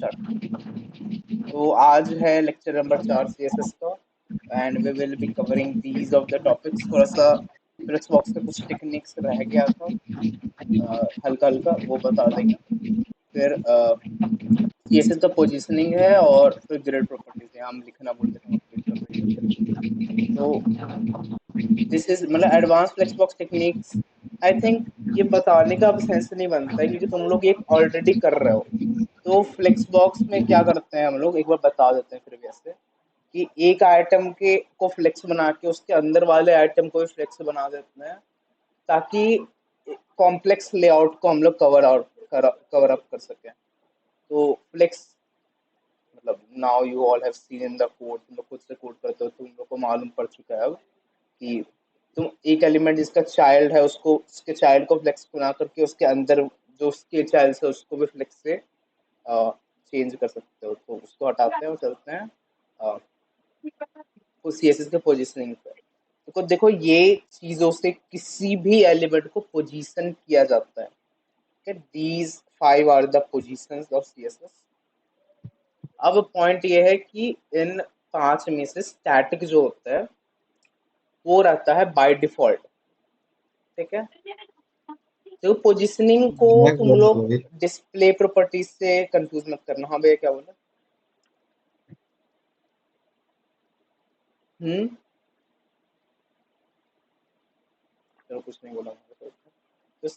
Start. तो आज है लेक्चर नंबर 4 CSS का and we will be covering these of the topics. थोड़ा सा फ्लेक्सबॉक्स में कुछ टेक्निक्स रह गया था, हल्का हल्का वो बता देंगे। फिर CSS का पोजीशनिंग है और फिर ग्रिड प्रॉपर्टीज है, हम लिखना बोलते हैं कंप्लीट कर देंगे। तो दिस इज मतलब advance flexbox techniques. I think ये बताने का अब सेंस नहीं बनता है क्योंकि तुम लोग ये ऑलरेडी कर रहे हो। तो फ्लेक्सबॉक्स में क्या करते हैं हम लोग, एक बार बता देते हैं फिर भी ऐसे कि एक आइटम के को फ्लेक्स बना के उसके अंदर वाले आइटम को भी फ्लेक्स बना देते हैं ताकि कॉम्प्लेक्स लेआउट को हम लोग कवर अप कर सकें। तो फ्लेक्स मतलब now you all have seen in the code, तुम लोग खुद से कोड करते हो, तुम लोग को मालूम पड़ चुका है अब कि तुम एक एलिमेंट जिसका चाइल्ड है उसको उसके चाइल्ड को फ्लेक्स बना करके उसके अंदर जो उसके चाइल्ड है उसको भी फ्लेक्स से चेंज कर सकते हो। तो उसको हटाते हैं और चलते हैं उस CSS के पोजीशनिंग पे। तो देखो ये चीजों से किसी भी एलिमेंट को पोजीशन किया जाता है। These 5 are the positions of CSS। अब पॉइंट ये है कि इन 5 में से स्टैटिक जो होता है वो रहता है बाय डिफॉल्ट। ठीक है, तो पोजीशनिंग को तुम लोग डिस्प्ले प्रॉपर्टीज से कंफ्यूज मत करना। हाँ भैया क्या बोला? चलो कुछ नहीं बोला तो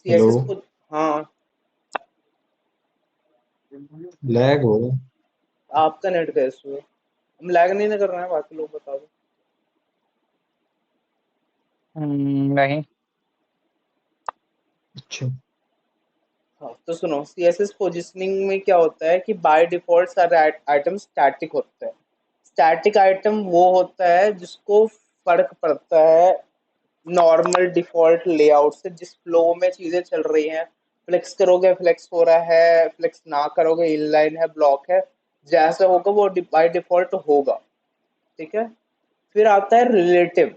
हेलो, CSS को। हाँ, लैग हो रहा है। आपका नेट का इशू है, हम लैग नहीं ना कर रहे हैं, बाकी लोग बता दो। नहीं। अच्छा, हाँ तो सुनो, CSS पोजीशनिंग में क्या होता है कि बाय डिफॉल्ट सारे आइटम स्टैटिक होते हैं। स्टैटिक आइटम वो होता है जिसको फर्क पड़ता है नॉर्मल डिफॉल्ट लेआउट से, जिस फ्लो में चीजें चल रही हैं। फ्लेक्स करोगे फ्लेक्स हो रहा है, फ्लेक्स ना करोगे इनलाइन है, ब्लॉक है, जैसा होगा वो बाय डिफॉल्ट होगा। ठीक है, फिर आता है रिलेटिव।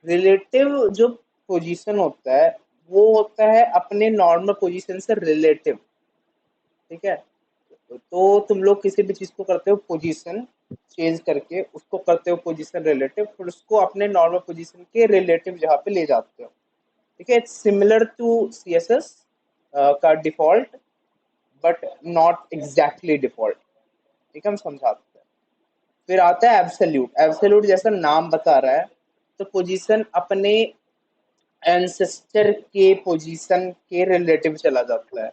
रिलेटिव जो पोजीशन होता है वो होता है अपने नॉर्मल पोजीशन से रिलेटिव। ठीक है, तो तुम लोग किसी भी चीज को करते हो पोजीशन चेंज करके, उसको करते हो पोजीशन रिलेटिव, फिर उसको अपने नॉर्मल पोजीशन के रिलेटिव जहाँ पे ले जाते हो। ठीक है, इट्स सिमिलर टू CSS का default but not exactly default. ठीक है, हम समझाते हैं। फिर आता है एब्सोल्यूट। एब्सोल्यूट जैसा नाम बता रहा है, तो पोजीशन अपने एंसेस्टर के पोजीशन के रिलेटिव चला जाता है।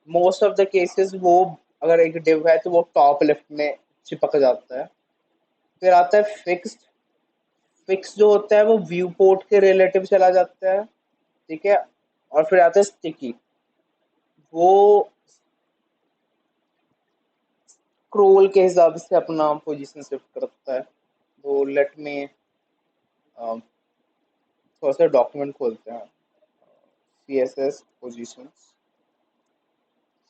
मोस्ट ऑफ द केसेस वो अगर एक डिव है तो वो टॉप लेफ्ट में चिपक जाता है। फिर आता है फिक्स्ड। फिक्स जो होता है वो व्यू पोर्ट के रिलेटिव चला जाता है। ठीक है, और फिर आता है स्टिकी। वो स्क्रोल के हिसाब से अपना पोजीशन शिफ्ट करता है। तो लेट में थोड़ा सा डॉक्यूमेंट खोलते हैं, CSS पोजीशंस।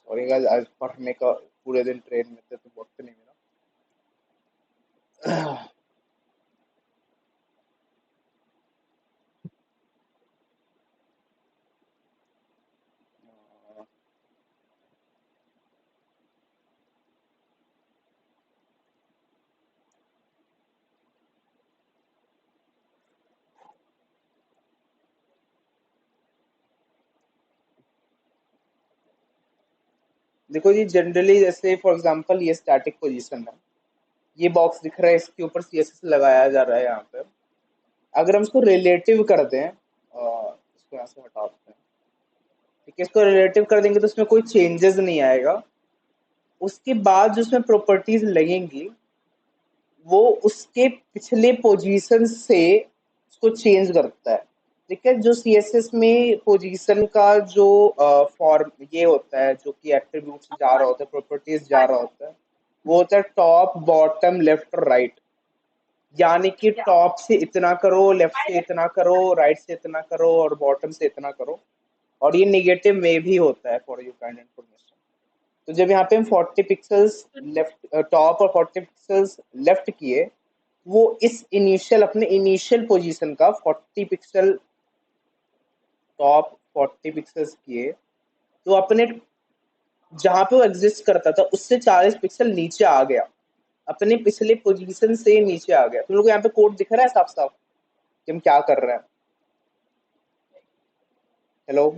सॉरी गाइस, आज पढ़ने का पूरे दिन ट्रेन में थे तो वक्त नहीं मिला। देखो जी, जनरली जैसे फॉर एग्जांपल ये स्टैटिक पोजीशन है, ये बॉक्स दिख रहा है, इसके ऊपर CSS लगाया जा रहा है यहाँ पे। अगर हम इसको रिलेटिव कर दें, इसको यहाँ से हटा देते हैं। ठीक है, इसको रिलेटिव कर देंगे तो इसमें कोई चेंजेस नहीं आएगा। उसके बाद जो उसमें प्रॉपर्टीज लगेंगी वो उसके पिछले पोजीशन से उसको चेंज करता है। ठीक है, जो CSS में पोजीशन का जो फॉर्म ये होता है, जो कि एट्रीब्यूट्स जा रहा होता है, प्रॉपर्टीज जा रहा होता है, वो होता है टॉप, बॉटम, लेफ्ट और राइट। यानी कि टॉप से इतना करो, लेफ्ट से इतना करो, राइट से इतना करो और बॉटम से इतना करो। और ये नेगेटिव में भी होता है, फॉर यू काइंड इन्फॉर्मेशन। तो जब यहाँ पे हम 40 पिक्सल्स लेफ्ट टॉप और 40 पिक्सल्स लेफ्ट किए, वो इस इनिशियल अपने इनिशियल पोजीशन का 40 पिक्सल टॉप, 40 पिक्सल्स किए, तो अपने जहां पे वो एग्जिस्ट करता था उससे 40 पिक्सल नीचे आ गया, अपने पिछले पोजीशन से नीचे आ गया। तुम लोग को यहाँ पे कोड दिख रहा है साफ साफ कि हम क्या कर रहे हैं? हेलो,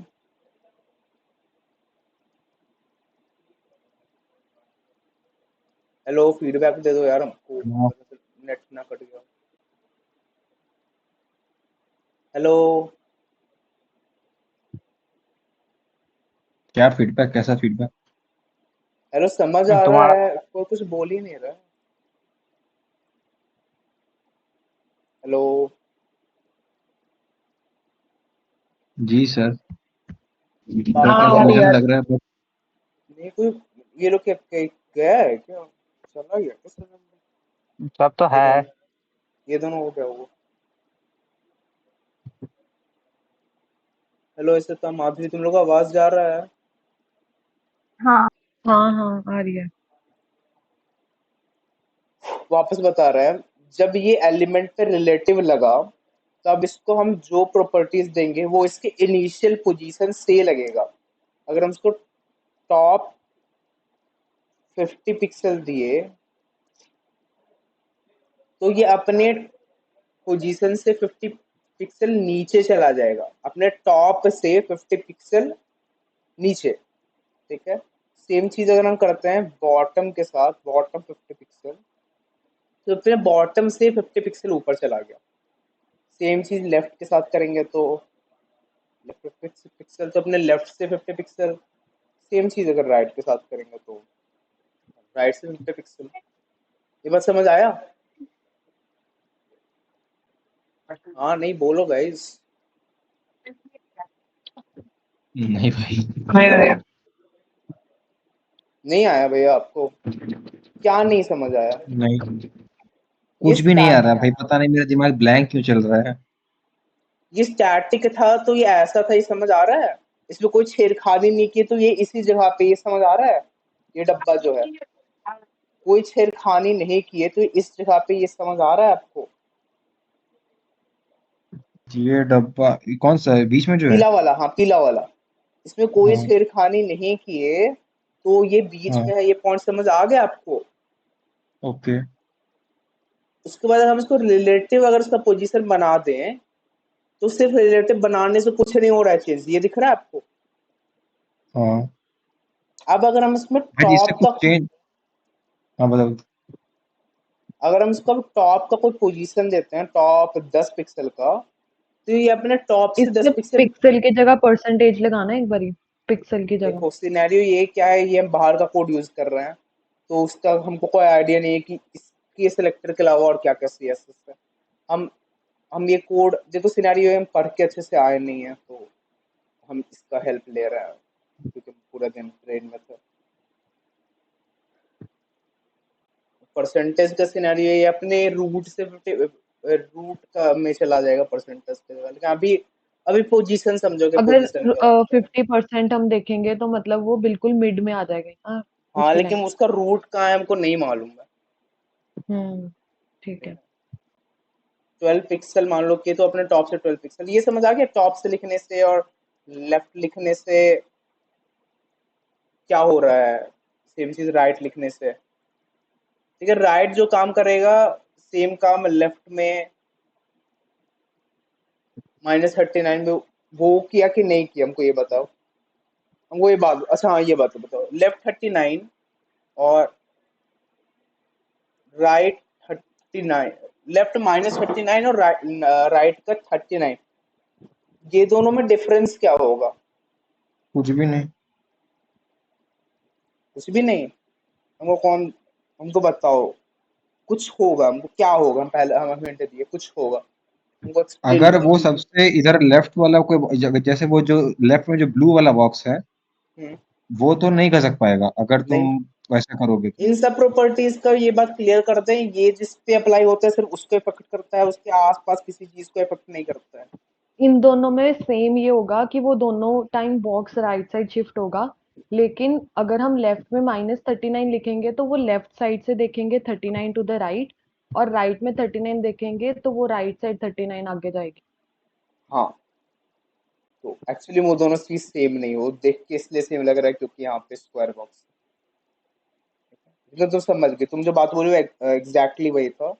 हेलो, फीडबैक दे दो यार हमको, हाँ, नेट ना कट गया। हेलो, क्या फीडबैक, कैसा फीडबैक? हेलो, समझ आ रहा तुम्हारा है? कोई कुछ बोल ही नहीं रहा है। हेलो, जी सर, बात हाँ नहीं कर आ रहे रही हैं? कंफ्यूजन है। लग रहा है, बट नहीं कोई, ये लोग क्या गया है क्या? चला गया क्या सर? सब तो ये है। दोनों, ये दोनों हो गया वो। हेलो, ऐसे तो माधुरी तुम लोग का आवाज जा रहा है। हाँ हाँ हाँ आ रही है। वापस बता रहे हैं, जब ये एलिमेंट पे रिलेटिव लगा तब इसको हम जो प्रॉपर्टीज देंगे वो इसके इनिशियल पोजीशन से लगेगा। अगर हम इसको टॉप 50 पिक्सल दिए तो ये अपने पोजीशन से 50 पिक्सल नीचे चला जाएगा, अपने टॉप से 50 पिक्सल नीचे। ठीक है, सेम चीज अगर हम करते हैं बॉटम के साथ, बॉटम 50 पिक्सल, तो अपने बॉटम से 50 पिक्सल ऊपर चला गया। सेम चीज लेफ्ट के साथ करेंगे तो लेफ्ट 50 पिक्सल तो अपने लेफ्ट से 50 पिक्सल। सेम चीज अगर राइट के साथ करेंगे तो राइट से 50 पिक्सल। ये बात समझ आया? हाँ नहीं, बोलो गाइस। नहीं भाई, नहीं नहीं नहीं आया भैया आपको? क्या नहीं समझ आया? नहीं, ये कुछ भी नहीं आ स्टैट रहा भाई, पता नहीं मेरा दिमाग ब्लैंक क्यों चल रहा है। ये स्टैटिक था तो ये ऐसा था, ये समझ आ रहा है? इसमें कोई छेड़खानी नहीं की तो ये इसी जगह पे, ये समझ आ रहा है? ये डब्बा जो है, कोई छेड़खानी नहीं की है तो इस जगह पे, ये समझ आ रहा है आपको? ये डब्बा कौन सा है, बीच में जो है? पीला वाला, हाँ पीला वाला। इसमें कोई हाँ छेड़खानी नहीं किए तो ये बीच हाँ, में है, ये पॉइंट समझ आ गया आपको? ओके। उसके बाद हम इसको रिलेटिव अगर उसका पोजीशन बना दें तो सिर्फ रिलेटिव बनाने से कुछ नहीं हो रहा है चेंज, ये दिख रहा है आपको? हाँ अब अगर हम इसमें भाई, इससे टॉप कुछ का, चेंज। हाँ बताओ। अगर हम इसको टॉप का कोई पोजीशन देते हैं, टॉप 10 पिक्सल का, तो ये अपने टॉप से 10 इसमें पिक्सल। पिक्सल की जगह परसेंटेज लगाना एक बारी, पिक्सल की जगह। देखो सिनेरियो ये क्या है, ये हम बाहर का कोड यूज कर रहे हैं तो उसका हमको कोई आइडिया नहीं है कि इसके सिलेक्टर के अलावा और क्या क्या सीएसएस है। हम हम ये कोड, देखो सिनेरियो हम पढ़ के अच्छे से आए नहीं है तो हम इसका हेल्प ले रहे हैं क्योंकि पूरा दिन ट्रेन में थे। परसेंटेज का सिनेरियो ये अपने रूट से रूट का में चला जाएगा परसेंटेज के जगह, लेकिन अभी अभी पोजीशन समझो कि अगर पोजीशन क्या होता है। 50% हम देखेंगे तो मतलब वो बिल्कुल मिड में आ जाएगा ना, हाँ उसी लेकिन टाइम। उसका रूट कहाँ है हमको नहीं मालूम है। ठीक है। 12 पिक्सल मान लो कि, तो अपने टॉप से 12 पिक्सल, ये समझ आ गया? टॉप से लिखने से और लेफ्ट लिखने से क्या हो रहा है? सेम चीज राइट लिखने से। ठीक है, राइट जो काम करेगा सेम काम लेफ्ट में -39 में वो किया कि नहीं किया, हमको ये बताओ। हमको ये बात, अच्छा हाँ ये बात तो बताओ, लेफ्ट 39 और राइट 39, लेफ्ट -39 और राइट का 39, ये दोनों में डिफरेंस क्या होगा? कुछ भी नहीं। कुछ भी नहीं? हमको कौन, हमको बताओ। कुछ होगा, हमको क्या होगा? हम पहले हमें हिंट दिए कुछ होगा, हमको एक्सप्लेन अगर करो। वो सबसे इधर लेफ्ट वाला कोई जैसे वो जो लेफ्ट में जो ब्लू वाला बॉक्स है, हम्म, वो तो नहीं खसक पाएगा अगर तुम नहीं, वैसा करोगे तो। इन सब प्रॉपर्टीज का ये बात क्लियर कर दें, ये जिस पे अप्लाई होता है सिर्फ उसको इफेक्ट करता है, उसके आसपास किसी चीज को इफेक्ट नहीं करता है। इन दोनों में सेम ये होगा कि वो दोनों time box right side shift होगा, लेकिन अगर हम लेफ्ट में -39 लिखेंगे तो वो लेफ्ट साइड से देखेंगे 39 टू द राइट, और राइट में 39 देखेंगे तो वो राइट साइड 39 आगे जाएगी। हाँ तो एक्चुअली वो दोनों चीज सेम नहीं हो, देख के इसलिए सेम लग रहा है क्योंकि यहाँ पे स्क्वायर बॉक्स। मतलब तुम समझ गए, तुम जो बात बोल रहे हो एग्जैक्टली वही था।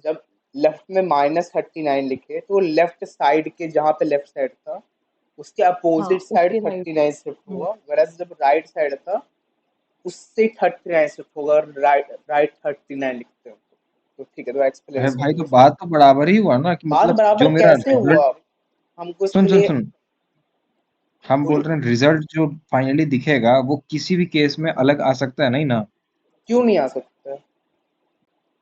जब लेफ्ट में -39 लिखे तो लेफ्ट साइड के जहाँ पे लेफ्ट साइड था उसके हाँ अपोजिट साइड उसके राइट। 39 शिफ्ट होगा, whereas जब राइट साइड था उससे 39 शिफ्ट होगा, और राइट राइट 39 लिखते हो तो ठीक है, तो अरे एक्सप्लेनेशन भाई, तो ये सही। बात तो बराबर ही हुआ ना, कि बात मतलब बराबर जो मेरा कैसे रिजल्ट, हुआ? हमको इसके सुन सुन लिए सुन, हम बोल बोलो। रहे हैं रिजल्ट जो फाइनली दिखेगा वो किसी भी केस में अलग आ सकता है, नहीं ना? क्यों नहीं आ सकता?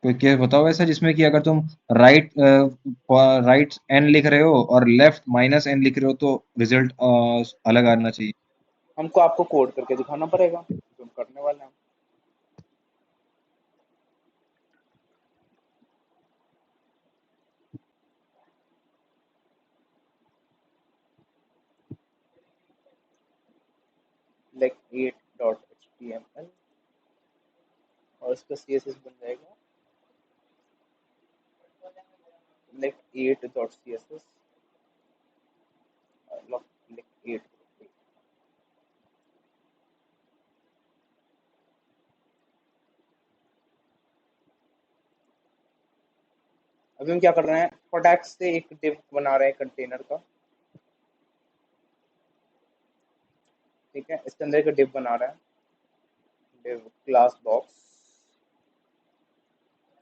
कोई केस बताओ ऐसा जिसमें कि अगर तुम राइट राइट एन लिख रहे हो और लेफ्ट -n लिख रहे हो तो रिजल्ट अलग आना चाहिए। हमको आपको कोड करके दिखाना पड़ेगा, जो हम करने वाले हैं। लाइक 8.html और इसका CSS बन जाएगा लाइक 8.css, लाइक 8। अभी हम क्या कर रहे हैं, प्रोडक्ट से एक डिव बना रहे हैं कंटेनर का। ठीक है, इसके अंदर एक डिव बना रहे हैं, डिव क्लास बॉक्स।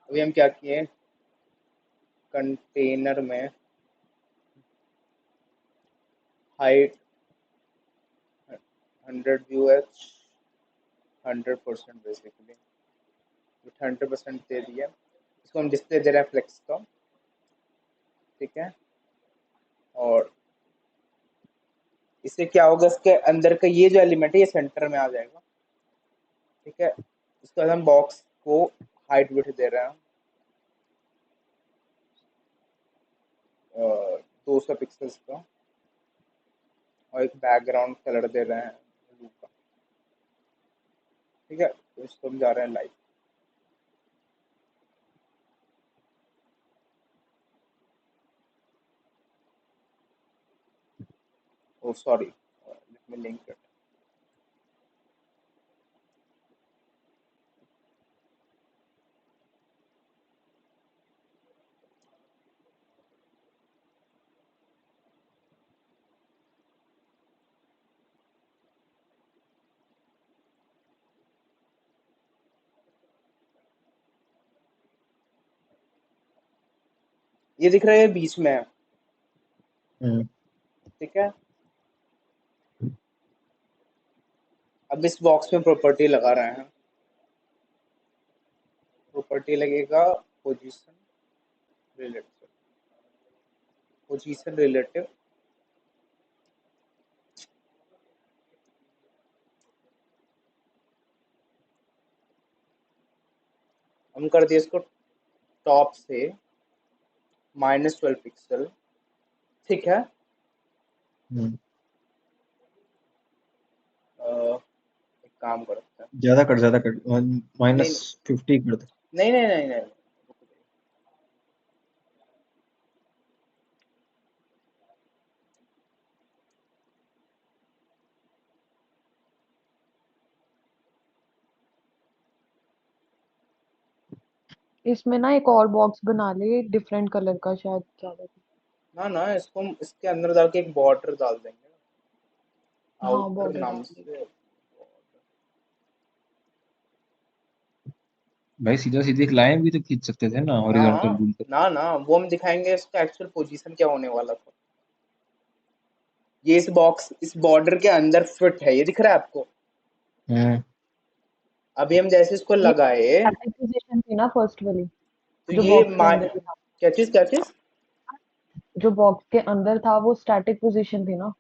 अभी हम क्या किए, कंटेनर में हाइट 100 UH 100% बेसिकली, 100% दे दिया। इसको हम डिस्प्ले दे रहे हैं फ्लेक्स का। ठीक है, और इससे क्या होगा, इसके अंदर का ये जो एलिमेंट है ये सेंटर में आ जाएगा। ठीक है, उसके बाद हम बॉक्स को हाइट विड्थ दे रहे हैं 200 पिक्सल्स का, और एक बैकग्राउंड कलर दे रहे हैं ब्लू का। ठीक है, तो इसको हम जा रहे हैं live. Oh sorry, let me link it. ये दिख रहा है बीच में है। ठीक है, अब इस बॉक्स में प्रॉपर्टी लगा रहे हैं। प्रॉपर्टी लगेगा पोजीशन रिलेटिव, पोजीशन रिलेटिव। हम कर दिए इसको टॉप से -12 पिक्सल। ठीक है, एक काम करते हैं। ज्यादा कर, नहीं -50 कर दे। नहीं नहीं नहीं नहीं, इसमें ना एक और बॉक्स बना ले डिफरेंट कलर का, शायद ज्यादा। ना ना, इसको हम इसके अंदर डाल के एक बॉर्डर डाल देंगे, हाँ आउटर बॉर्डर नाम डाल दे। से। भाई सीधा सीधे एक लाइन भी तो खींच सकते थे ना, ना हॉरिजॉन्टल रूल कर। ना ना, वो हम दिखाएंगे इसका एक्चुअल पोजीशन क्या होने वाला था। ये इस बॉक्स, इस बॉर्डर के अंदर फिट है, ये दिख रहा है आपको? हम्म अभी हम जैसे इसको ये लगाए स्टैटिक पोजीशन थी ना फर्स्ट वाली, तो जो ये बॉक्स के अंदर ही था। क्या चीज, क्या चीज? जो बॉक्स के अंदर था वो स्टैटिक पोजीशन थी ना।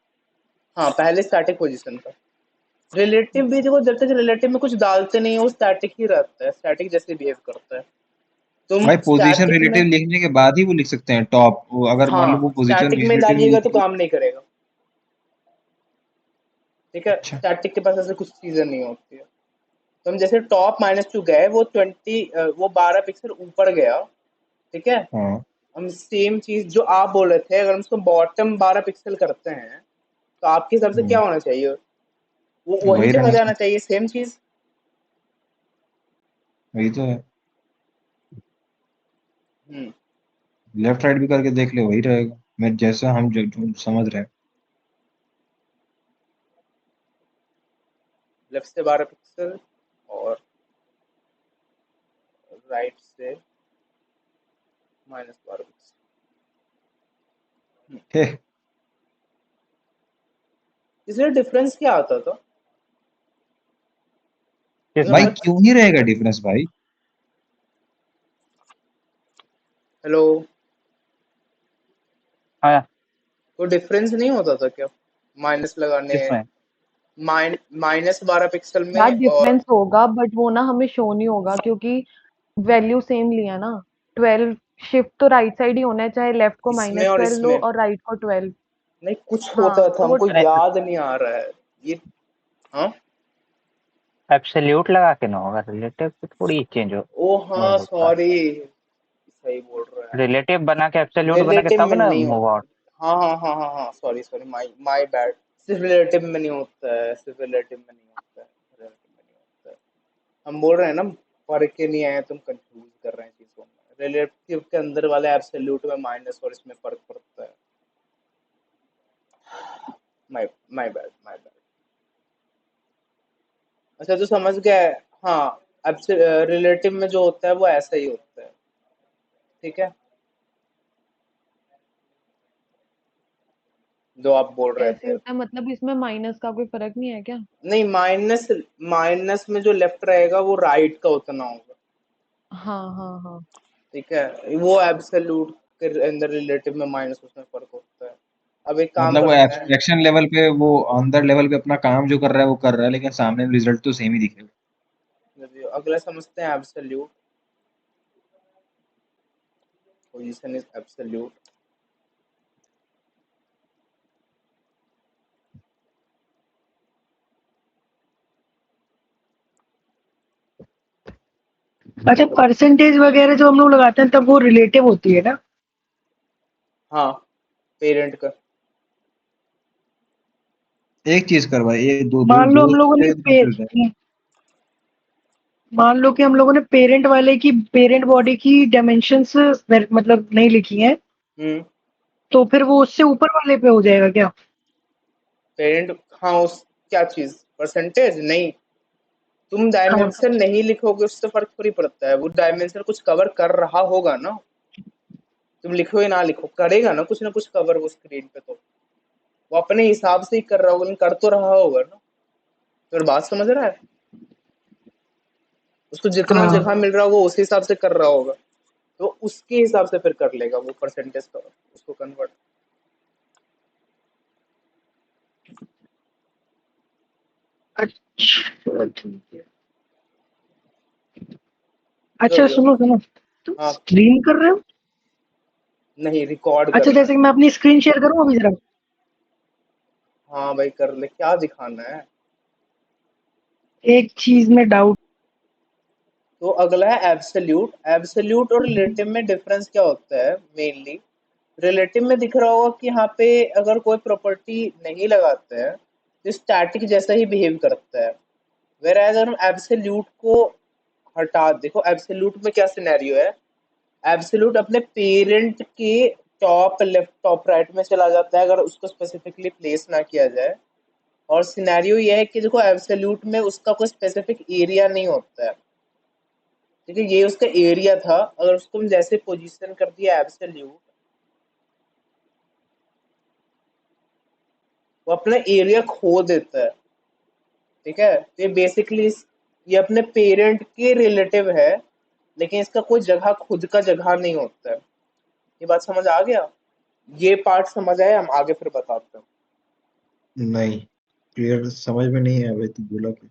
हाँ, पहले स्टैटिक पोजीशन था। रिलेटिव भी देखो, जब तक रिलेटिव में कुछ डालते नहीं है वो स्टैटिक ही रहता है, स्टैटिक जैसे बिहेव करता है। तुम भाई पोजीशन स्टैटिक में, रिलेटिव लिखने के बाद ही वो लिख सकते हैं टॉप, अगर मान लो हाँ वो पोजीशन स्टैटिक में रिलेटिव नहीं डालिएगा तो लिखी। काम नहीं करेगा। ठीक है, अच्छा। स्टैटिक के पास ऐसे कुछ चीजें नहीं होती है। तो हम जैसे टॉप -2 गए, वो 20 वो 12 पिक्सल ऊपर गया। ठीक है, हाँ हम सेम चीज जो आप बोल रहे थे, अगर हम उसको बॉटम 12 पिक्सल करते हैं तो आपके हिसाब से क्या होना चाहिए? वो वही वही जगह रहना जाना चाहिए, सेम चीज। वही तो है। हम्म लेफ्ट राइट भी करके देख ले, वही रहेगा। मैं जैसा हम जो समझ रहे हैं। लेफ्ट से 12 पिक्सल और राइट से -12 पिक्सल। हे, इसलिए डिफरेंस क्या आता था? मतलब भाई किसमें? पता। क्यों नहीं रहेगा डिफरेंस भाई? हेलो, हाँ, कोई डिफरेंस नहीं होता था क्या माइनस लगाने? किसमें? -12 पिक्सल यार में और डिफरेंस होगा बट वो ना हमें शो नहीं होगा क्योंकि वैल्यू सेम लिया ना। 12 शिफ्ट तो राइट साइड ही होना है, चाहे लेफ्ट को इसमें और -12 लो इसमें और राइट को 12। नहीं, कुछ होता हाँ था, तो वो हमको अरे याद नहीं आ रहा है ये। हाँ, एब्सोल्यूट लगा के ना होगा, रिलेटिव तो थोड़ी चेंज ओ हो हाँ सकता है। सॉरी, सही बोल रहा है। रिलेटिव बना के एब्सोल्यूट बना के रिलेटिव तब में ना नहीं मूव होता। आउट। हाँ हाँ हाँ हाँ हाँ, sorry sorry, my my bad. सिर्फ रिलेटिव में नहीं होता है, सिर्फ रिलेटिव में नहीं होता है, रिलेटिव में नहीं होता है। हम बोल रहे हैं ना, पढ़ के नहीं आए, तुम कंफ्यूज कर रहे हैं चीजों में। रिलेटिव के अंदर वाले एब्सोल्यूट में माइनस और इसमें फर्क पड़ता है। My my bad, my bad. अच्छा तो समझ गया है। हाँ, रिलेटिव में जो होता है वो ऐसा ही होता है। ठीक है, जो आप बोल रहे ऐसे थे। होता है, मतलब इसमें माइनस का कोई फर्क नहीं है क्या? नहीं, माइनस माइनस में जो लेफ्ट रहेगा वो राइट का उतना होगा। हाँ हाँ हाँ। ठीक है, वो एब्सोल्यूट के अंदर रिलेटिव में माइनस उसमें फर्क होता है। अब एक काम मतलब वो करते हैं। एब्स्ट्रैक्शन लेवल पे, वो अंदर लेवल पे अपना काम जो कर रहा है वो कर रहा है, लेकिन सामने रिजल्ट तो सेम ही दिखेगा। अगला समझते हैं एब्सोल्यूट। Position is absolute. अच्छा, परसेंटेज वगैरह जो हम लोग लगाते हैं तब वो रिलेटिव होती है ना? हाँ, पेरेंट का। एक चीज कर भाई, ये दो दो मान लो दो हम लोगों ने कंफ्यूज है। मान लो कि हम लोगों ने पेरेंट वाले की पेरेंट बॉडी की डायमेंशंस मतलब नहीं लिखी हैं, हम्म तो फिर वो उससे ऊपर वाले पे हो जाएगा क्या? पेरेंट, हाँ उस, क्या चीज, परसेंटेज नहीं। तुम हाँ। डायमेंशन नहीं लिखोगे उससे फर्क थोड़ी पड़ता है, वो डायमेंशन कुछ कवर कर रहा होगा ना। तुम लिखो या ना लिखो, करेगा ना कुछ कवर वो स्क्रीन पे। तो वो अपने हिसाब से ही कर रहा होगा, लेकिन कर तो रहा होगा ना। तो बात समझ रहा है? उसको जितना हाँ। जगह मिल रहा होगा वो उसी हिसाब से कर रहा होगा। तो उसके हिसाब से फिर कर लेगा वो परसेंटेज कवर, उसको कन्वर्ट। अच्छा ठीक है। जो अच्छा भी हो। सुनो सुनो, तुम हाँ, स्ट्रीम कर रहे हो? नहीं रिकॉर्ड कर अच्छा, रहा है। जैसे कि मैं अपनी स्क्रीन शेयर करूँ अभी जरा। हाँ भाई कर ले, क्या दिखाना है? एक चीज में डाउट। तो अगला है एब्सोल्यूट। एब्सोल्यूट और रिलेटिव में डिफरेंस क्या होता है मेनली? रिलेटिव में दिख रहा होगा कि यहाँ पे अगर कोई प्रॉपर्टी नहीं लगाते हैं तो स्टैटिक जैसा ही बिहेव करता है। वेर अगर हम एब्सोल्यूट को हटा, देखो एब्सोल्यूट में क्या सिनेरियो है। एब्सोल्यूट अपने पेरेंट के टॉप लेफ्ट टॉप राइट में चला जाता है अगर उसको स्पेसिफिकली प्लेस ना किया जाए। और सिनेरियो ये है कि देखो एब्सोल्यूट में उसका कोई स्पेसिफिक एरिया नहीं होता है। ठीक है, ये उसका एरिया था, अगर उसको हम जैसे पोजीशन कर दिया एब्सोल्यूट, वो अपना एरिया खो देता है। ठीक है, तो ये बेसिकली ये अपने पेरेंट के रिलेटिव है, लेकिन इसका कोई जगह खुद का जगह नहीं होता है। ये बात समझ आ गया? ये पार्ट समझ आया, हम आगे फिर बताते हैं। नहीं, क्लियर समझ में नहीं है अभी तू बोला कि।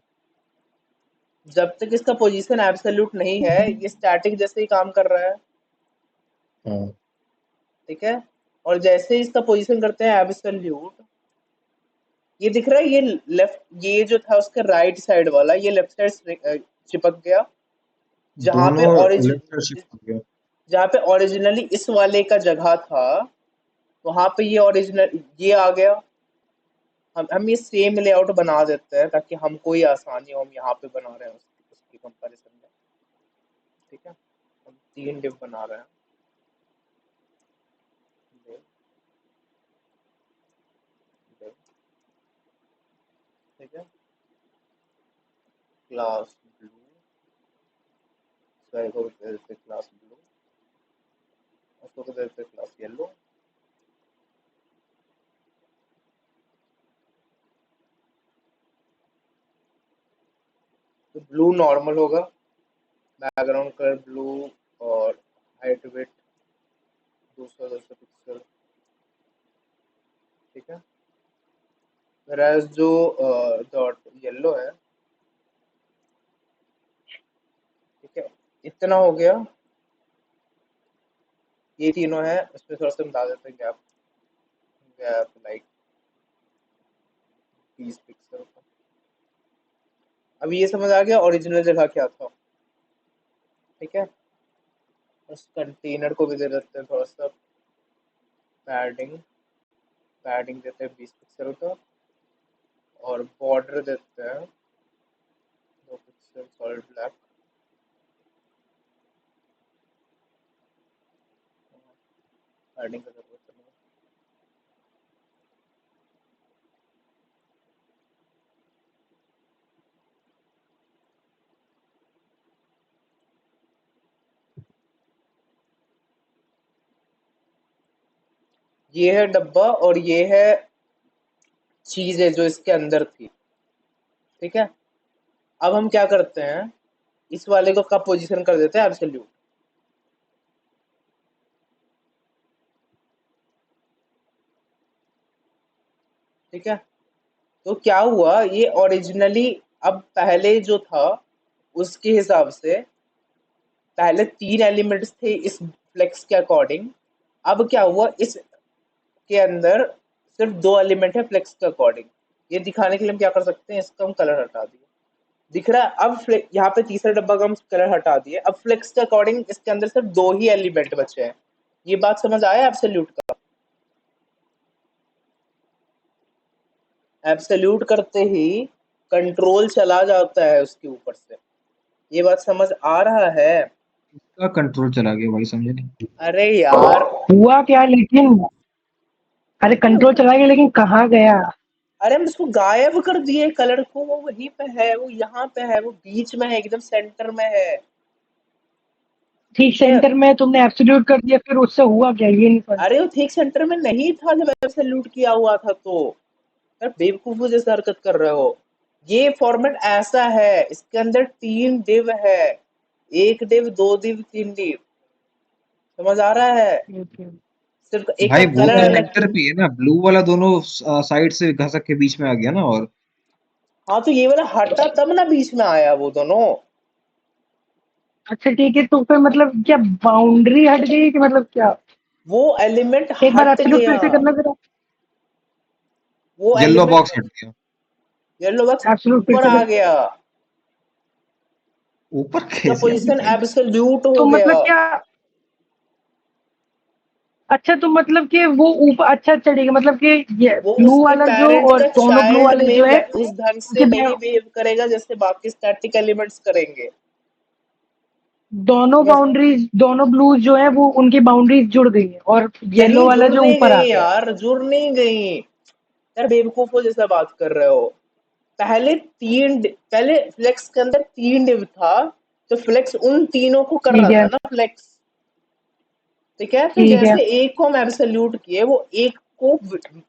जब तक इसका पोजीशन एब्सोल्यूट नहीं है ये स्टैटिक जैसे ही काम कर रहा है। हाँ, ठीक है, और जैसे ही इसका पोजीशन करते हैं एब्सोल्यूट, ये दिख रहा है ये लेफ्ट, ये जो था उसके राइट साइड वाला ये लेफ्ट साइड चिपक गया। जहां पे दोनों लेफ्ट ओरिजिन, शिफ्ट हो गया। जहाँ पे ओरिजिनली इस वाले का जगह था, वहां पे ये ओरिजिनल ये आ गया। हम ये सेम लेआउट बना देते हैं ताकि हमको ही आसानी हो, हम यहाँ पे बना रहे हैं उसकी कंपैरिजन में। ठीक है, हम 3 डिव बना रहे हैं। div, div, ठीक है, क्लास ब्लू, को दे देते क्लास ब्लू, उसको दे देते क्लास येलो। तो ब्लू नॉर्मल होगा, बैकग्राउंड कलर ब्लू, और हाइट विड्थ 200 पिक्सल। ठीक है, whereas जो डॉट येलो है, ठीक है, इतना हो गया। ये तीनों है, इसमें थोड़ा सा हम डाल देते हैं गैप, गैप लाइक 20 पिक्सल का। अब ये समझ आ गया ओरिजिनल जगह क्या था। ठीक है, उस कंटेनर को भी दे देते हैं थोड़ा सा पैडिंग, पैडिंग देते हैं 20 पिक्सल का, और बॉर्डर देते हैं 2 पिक्सल सॉलिड ब्लैक। पैडिंग का जरूरत नहीं है। ये है डब्बा और ये है चीजें जो इसके अंदर थी। ठीक है, अब हम क्या करते हैं, इस वाले को कब पोजीशन कर देते हैं एब्सोल्यूट। ठीक है, तो क्या हुआ, ये ओरिजिनली अब पहले जो था उसके हिसाब से पहले 3 एलिमेंट्स थे इस फ्लेक्स के अकॉर्डिंग। अब क्या हुआ, इस के अंदर सिर्फ 2 एलिमेंट है फ्लेक्स के अकॉर्डिंग। ये दिखाने के लिए हम क्या कर सकते हैं, इसका हम कलर हटा दिए, दिख रहा है। अब यहाँ पे तीसरा डब्बा का हम कलर हटा दिए, अब फ्लेक्स के अकॉर्डिंग इसके अंदर सिर्फ 2 ही एलिमेंट बचे हैं। ये बात समझ आया एब्सोल्यूट का। एब्सोल्यूट करते ही कंट्रोल चला जाता है उसके ऊपर से। ये बात समझ आ रहा है? का कंट्रोल चला गया भाई, समझे नहीं। अरे यार, हुआ क्या लेकिन? अरे कंट्रोल चला गया लेकिन कहाँ गया? अरे हम उसको गायब कर दिए कलर को, वो वहीं पे है, वो यहाँ पे है, वो बीच में है, एकदम सेंटर में है। ठीक ठीक है, सेंटर में तुमने एब्सोल्यूट कर दिया, फिर उससे हुआ क्या ये नहीं समझ। अरे वो ठीक सेंटर में नहीं था जब एब्सोल्यूट किया हुआ था। तो यार बेवकूफों जैसे हरकत कर रहे हो। ये फॉर्मेट ऐसा है, इसके अंदर 3 डिव है, 1 डिव, 2 डिव, 3 डिव। समझ आ रहा है? ठीक है। सिर्फ एक का भाई वो तो कलर अलग। सेंटर पे है ना, ब्लू वाला दोनों साइड से घसक के बीच में आ गया ना। और हाँ, तो ये वाला हटा तब ना बीच में आया वो दोनों। अच्छा ठीक है, तो फिर मतलब क्या बाउंड्री हट गई कि मतलब क्या? वो एलिमेंट एक बार हट एब्सोल्यूट गया, फिर से करना जरा। वो येलो एलिमेंट बॉक्स हट गया। येलो बॉक्स एब्सोल्यूट फिर ऊपर से आ कर। गया, ऊपर उसका कैसे आ गया पोजीशन भाई? एब्सोल्यूट हो तो गया। मतलब क्या? अच्छा तो मतलब कि वो ऊपर, अच्छा चढ़ेगा मतलब कि ये वो ब्लू उसके वाला जो पेरेंट और का दोनों ब्लू चाइल्ड वाले में जो है उस ढंग से उनके नहीं बिहेव करेगा जैसे बाकी स्टैटिक एलिमेंट्स करेंगे। दोनों समझ, बाउंड्रीज, दोनों ब्लूज जो है वो उनकी बाउंड्रीज जुड़ गई है और येलो नहीं वाला जुड़ जो नहीं ऊपर आ गई गया है। यार, जुड़ नहीं गई यार, बेवकूफों जैसा बात कर रहे हो। पहले फ्लेक्स के अंदर 3 डिव था, तो फ्लेक्स उन तीनों को कर ठीक रहा है। था ना फ्लेक्स। ठीक है, तो ठीक है। जैसे एक को हम एब्सोल्यूट किए, वो एक को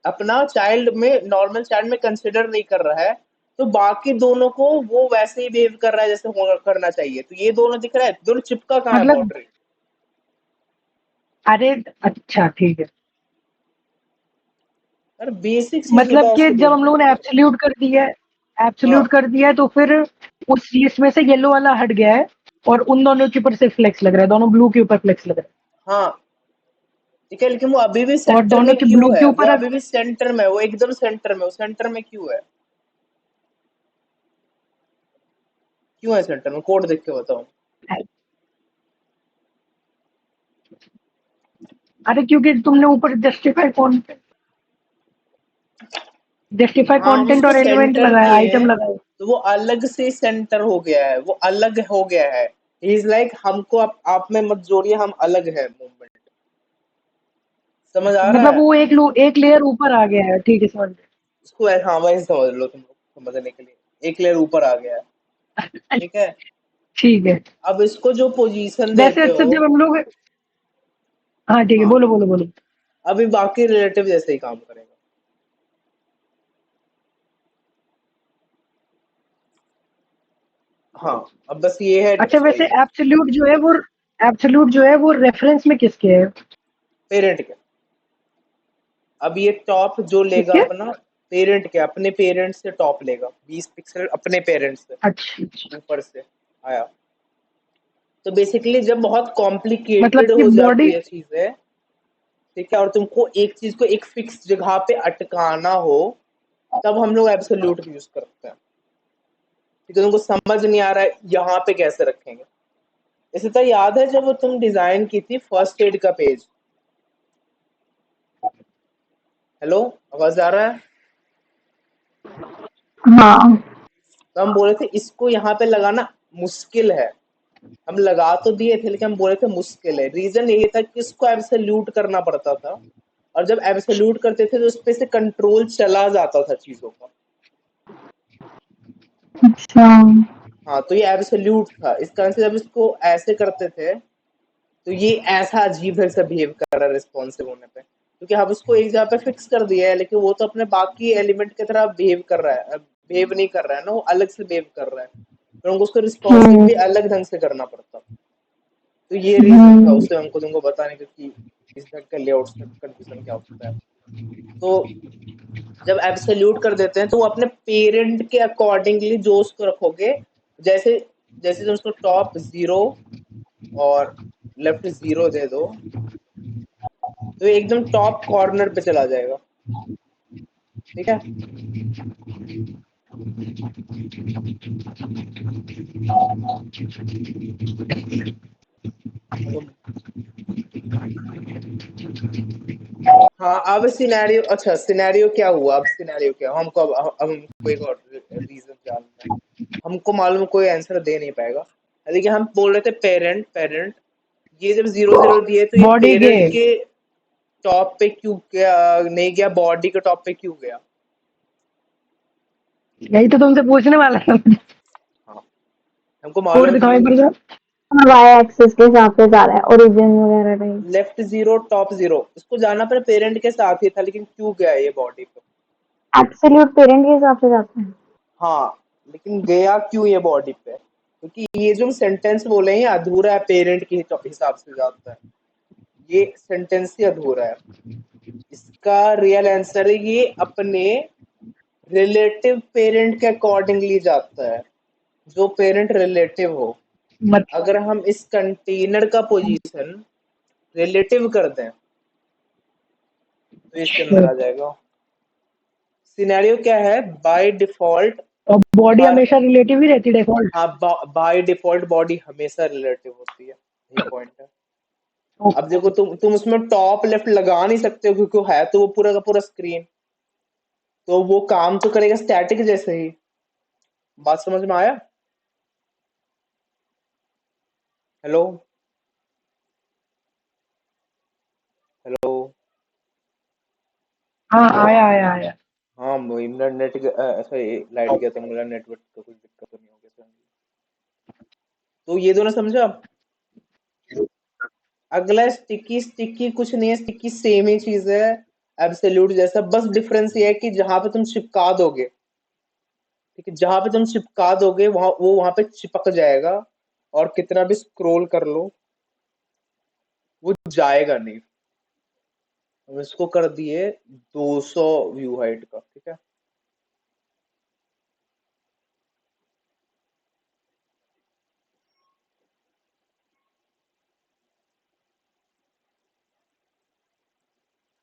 अपना चाइल्ड में, नॉर्मल चाइल्ड में कंसिडर नहीं कर रहा है, तो बाकी दोनों को वो वैसे ही बिहेव कर रहा है जैसे करना चाहिए। तो ये दोनों दिख रहा है, दोनों चिपका कहाँ है मतलब बाउंड्री। अरे अच्छा ठीक है। यार बेसिक चीज मतलब बताओ कि उसको जब हम लोगों ने बेवकूफों को। एब्सोल्यूट कर दिया है, हाँ, एब्सोल्यूट कर दिया है तो फिर उस चीज में से येलो वाला हट गया है और उन दोनों के ऊपर से फ्लेक्स लग रहा है, दोनों ब्लू के ऊपर फ्लेक्स लग रहा हाँ, ठीक है, लेकिन वो अभी भी है और सेंटर दोनों में के क्यों ब्लू के है, वो ऊपर अभी भी सेंटर में, वो एकदम सेंटर में, वो सेंटर में क्यों है, क्यों है सेंटर में, कोड देख के बताओ। अरे क्योंकि तुमने ऊपर जस्टिफाई कौन पे। जस्टिफाई हाँ, हम कंटेंट उसको और एलिमेंट सेंटर लगाया, किए आइटम हैं, लगाया। तो वो अलग से सेंटर हो गया है, वो अलग हो गया है। इज लाइक हमको आप में मत जोड़िए, हम अलग है मूवमेंट। समझ आ रहा मतलब है? वो एक लेयर ऊपर आ गया है, ठीक है समझ गए। इसको हाँ वैसे समझ लो तुम लोग, समझने के लिए एक लेयर ऊपर आ गया है। ठीक है, ठीक है। अब इसको जो पोजीशन वैसे देते अक्सर हो। जब हम लोग, हाँ ठीक है, हाँ, बोलो बोलो बोलो। अभी बाकी रिलेटिव जैसे ही काम करेगा। हाँ, अब बस ये है अच्छा वैसे सही। एब्सोल्यूट जो है वो रेफरेंस में किसके है? पेरेंट के। अब ये टॉप जो लेगा किसके? अपना, पेरेंट के, अपने पेरेंट्स से टॉप लेगा 20 पिक्सल अपने पेरेंट्स से, अच्छा अच्छा। ऊपर से आया। तो बेसिकली जब बहुत मतलब कॉम्प्लिकेटेड कि हो बॉडी, जाती है चीजें, ठीक है, और तुमको एक चीज को एक फिक्स जगह पे अटकाना हो, तब हम लोग एब्सोल्यूट यूज करते हैं। ठीक है, तुमको समझ नहीं आ रहा है यहाँ पे कैसे रखेंगे। इसे तो याद है जब वो तुम डिजाइन की थी फर्स्ट एड का पेज। हेलो, आवाज आ रहा है? हाँ तो हम बोले थे इसको यहाँ पे लगाना मुश्किल है, हम लगा तो दिए थे लेकिन हम बोले थे मुश्किल है। रीजन यही था कि इसको एब्सोल्यूट करना पड़ता था, और जब एब्सोल्यूट करते थे तो उस पे से कंट्रोल चला जाता था चीजों का। अच्छा। हाँ, तो ये एब्सोल्यूट था, इस कारण से जब इसको ऐसे करते थे तो ये ऐसा अजीब ढंग से बिहेव कर रहा है रिस्पॉन्सिव होने पे, क्योंकि हम उसको एक जगह पे फिक्स कर दिया है, लेकिन वो तो अपने बाकी एलिमेंट की तरह बिहेव कर रहा है, बिहेव नहीं कर रहा है ना, वो अलग से बिहेव कर रहा है, तो हमको उसको रिस्पॉन्सिव भी अलग ढंग से करना पड़ता। तो ये रीजन था उसे हमको तुमको बताने का कि इस ढंग का लेआउट का कंफ्यूजन क्या होता है। तो जब एब्सोल्यूट कर देते हैं तो वो अपने पेरेंट के अकॉर्डिंगली जो उसको रखोगे, जैसे जैसे तुम उसको टॉप 0 और लेफ्ट 0 दे दो, तो ये एकदम टॉप कॉर्नर पे चला जाएगा। ठीक है, तो हाँ, अब सिनेरियो, अच्छा सिनेरियो क्या हुआ, अब सिनेरियो क्या, हमको अब हमको एक और रीजन जानना है। हमको मालूम है कोई आंसर दे नहीं पाएगा, लेकिन हम बोल रहे थे पेरेंट पेरेंट, ये जब 0 0 दिए तो ये बॉडी के, पेरेंट के टॉप पे क्यों गया, नहीं गया बॉडी के टॉप पे क्यों गया? यही तो तुमसे पूछने वाला था। हाँ, हमको कोड मालूम है दिखाओ कि एक बार जरा। वाई एक्सिस के हिसाब से जा रहा है, ओरिजिन वगैरह नहीं। लेफ्ट 0 टॉप 0, इसको जाना पर पेरेंट के साथ ही था, लेकिन क्यों गया ये बॉडी पे? एब्सोल्यूट पेरेंट के हिसाब से जाते हैं। हाँ, लेकिन गया क्यों ये बॉडी पे? क्योंकि ये जो सेंटेंस बोले हैं ये अधूरा है, पेरेंट के हिसाब से जाता है, ये सेंटेंस ही अधूरा है। इसका रियल आंसर है ये अपने रिलेटिव पेरेंट के अकॉर्डिंगली जाता है, जो पेरेंट रिलेटिव हो। मत अगर हम इस कंटेनर का पोजीशन रिलेटिव कर दें तो इसके अंदर आ जाएगा। सिनेरियो क्या है, बाय डिफॉल्ट, और बॉडी हमेशा रिलेटिव ही रहती है डिफॉल्ट। हाँ बाय डिफॉल्ट बॉडी हमेशा रिलेटिव होती है, यही पॉइंट है। अब देखो तुम उसमें टॉप लेफ्ट लगा नहीं सकते हो, क्योंकि वो है तो वो पूरा का पूरा स्क्रीन, तो वो काम तो करेगा स्टैटिक जैसे ही। बात समझ में आया? Hello, hello. हाँ आया आया आया। हाँ, वही मेरा नेट ऐसा लाइट गया था, मेरा नेटवर्क का कुछ दिक्कत तो नहीं हो गया। तो ये दोनों समझा। अगला स्टिकी, स्टिकी कुछ नहीं है, स्टिकी सेम ही चीज है एब्सोल्यूट जैसा, बस डिफरेंस ये है कि जहां पे तुम चिपका दोगे, ठीक है, जहां पे तुम चिपका दोगे वहां वो वहां पे चिपक जाएगा, और कितना भी स्क्रॉल कर लो वो जाएगा नहीं। हम इसको कर दिए 200 व्यू हाइट का, ठीक है।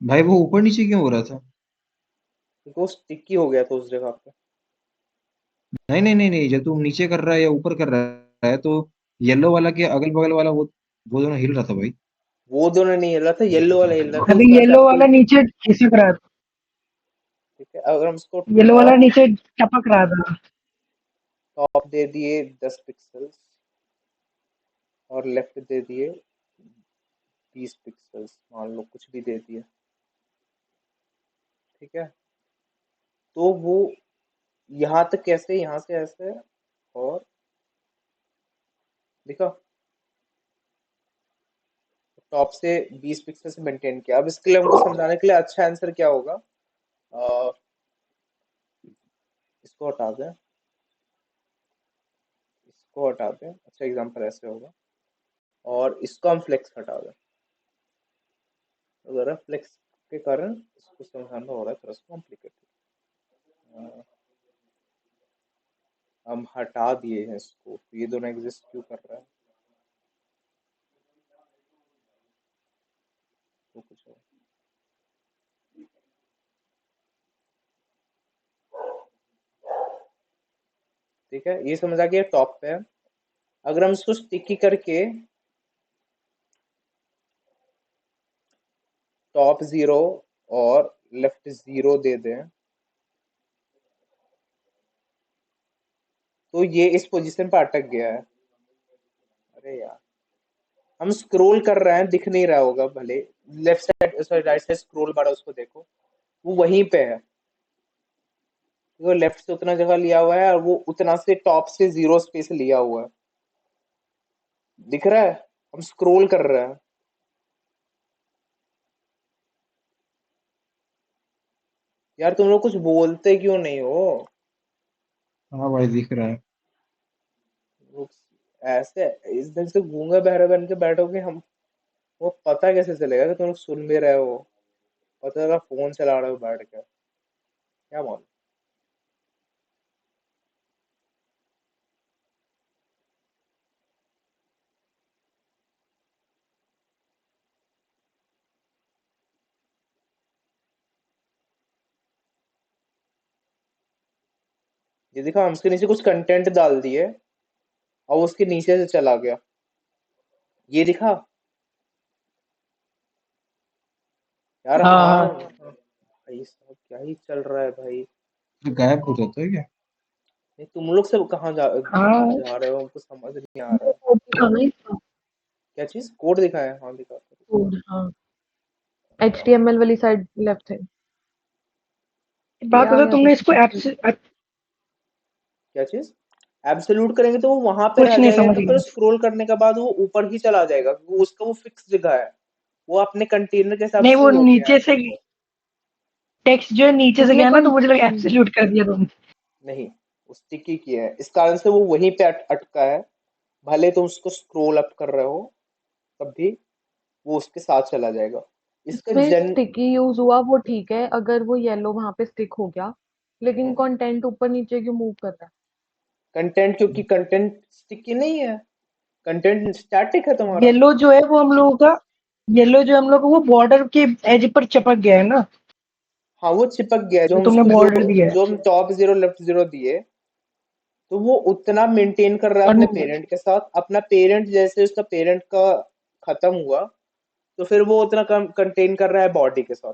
भाई वो ऊपर नीचे क्यों हो रहा था? वो स्टिकी हो गया था उस जगह पे। नहीं नहीं नहीं नहीं, जब तुम नीचे कर रहा है या ऊपर कर रहा है तो येलो वाला के अगल बगल वाला वो दोनों हिल रहा था भाई। वो दोनों नहीं हिल रहा था, येलो वाला हिल रहा था, इस अभी कारण से येलो आपको, वाला नीचे खिसक रहा था। ठीक है, अगर हम इसको येलो वाला टॉप नीचे टपक रहा था। टॉप दे दिए 10 पिक्सल्स और लेफ्ट दे दिए 20 पिक्सल्स, मान लो कुछ भी दे दिया, ठीक है। तो वो यहाँ तक कैसे, यहाँ से ऐसे, और देखा टॉप से 20 पिक्सल से मेंटेन किया। अब इसके लिए हमको समझाने के लिए अच्छा आंसर क्या होगा, अ, इसको हटा दें, इसको हटा दें, अच्छा एग्जांपल ऐसे होगा, और इसको हम फ्लेक्स हटा दें। अगर फ्लेक्स के कारण इसको समझाना हो रहा है थोड़ा सा कॉम्प्लिकेटेड। हम हटा दिए हैं इसको, तो ये दोनों एग्जिस्ट क्यों कर रहा है, तो कुछ और। ठीक है, ये समझ आ गया टॉप पे है। अगर हम इसको स्टिकी करके टॉप 0 और लेफ्ट 0 दे दें, तो ये इस पोजीशन पर अटक गया है। अरे यार, हम स्क्रॉल कर रहे हैं, दिख नहीं रहा होगा, भले left side sorry right side scroll बार उसको देखो, वो वहीं पे है। वो लेफ्ट से उतना जगह लिया हुआ है और वो उतना से टॉप से 0 स्पेस लिया हुआ है, दिख रहा है। हम स्क्रॉल कर रहे हैं। यार तुम लोग कुछ बोलते क्यों नहीं हो? हाँ भाई दिख रहा है। लोग ऐसे इस ढंग से गूंगा बहरा बन के बैठोगे, हम वो पता कैसे चलेगा कि तुम लोग सुन भी रहे हो? पता चला फोन चला रहे हो बैठ के, क्या मालूम। ये देखा, हम उसके नीचे कुछ कंटेंट डाल दिए और वो उसके नीचे से चला गया, ये दिखा यार। हाँ हाँ हाँ। भाई साहब, क्या ही चल रहा है भाई। तो गायब हो जाता है क्या? नहीं, तुम लोग सब कहाँ हाँ जा रहे हो, हमको समझ नहीं आ रहा है। वो दिखाना ही था क्या चीज, कोड दिखाए? हाँ दिखा। कोड, हाँ HTML वाली साइड लेफ्ट है। ये बात आ बता, गया तुमने कुछ इसको कुछ। क्या चीज? एब्सोल्यूट करेंगे तो वो वहां पे कुछ रह नहीं जाएगा, समझ तो फिर गया। स्क्रॉल करने के बाद वो ऊपर ही चला जाएगा, वो उसका वो फिक्स जगह है, वो अपने कंटेनर के हिसाब नहीं, से वो हो गया है। नीचे से टेक्स्ट जो है नीचे से उसने गया ना, तो मुझे लगा कौन एब्सोल्यूट कर दिया तुमने। नहीं, वो स्टिकी किया है, इस कारण से वो वहीं पे अटका है। भले तुम उसको स्क्रॉल अप कर रहे हो, तब भी वो उसके साथ चला जाएगा। इसका इसमें जन स्टिकी यूज हुआ वो ठीक है, अगर वो येलो वहां पे स्टिक हो गया, लेकिन हम्म, कंटेंट ऊपर नीचे क्यों मूव कर रहा कंटेंट, क्योंकि कंटेंट स्टिकी नहीं है, कंटेंट स्टैटिक है तुम्हारा। येलो जो है वो हम लोगों का येलो जो हम लोग वो बॉर्डर के एज पर चिपक गया है ना, हाँ वो चिपक गया है, जो जो हम तुमने उसको बॉर्डर दिया है। जो हम टॉप 0 लेफ्ट 0 दिए, तो वो उतना मेंटेन कर रहा है और अपने पेरेंट के साथ। अपना पेरेंट जैसे उसका पेरेंट का खत्म हुआ, तो फिर वो उतना कंटेन कर रहा है बॉडी के साथ।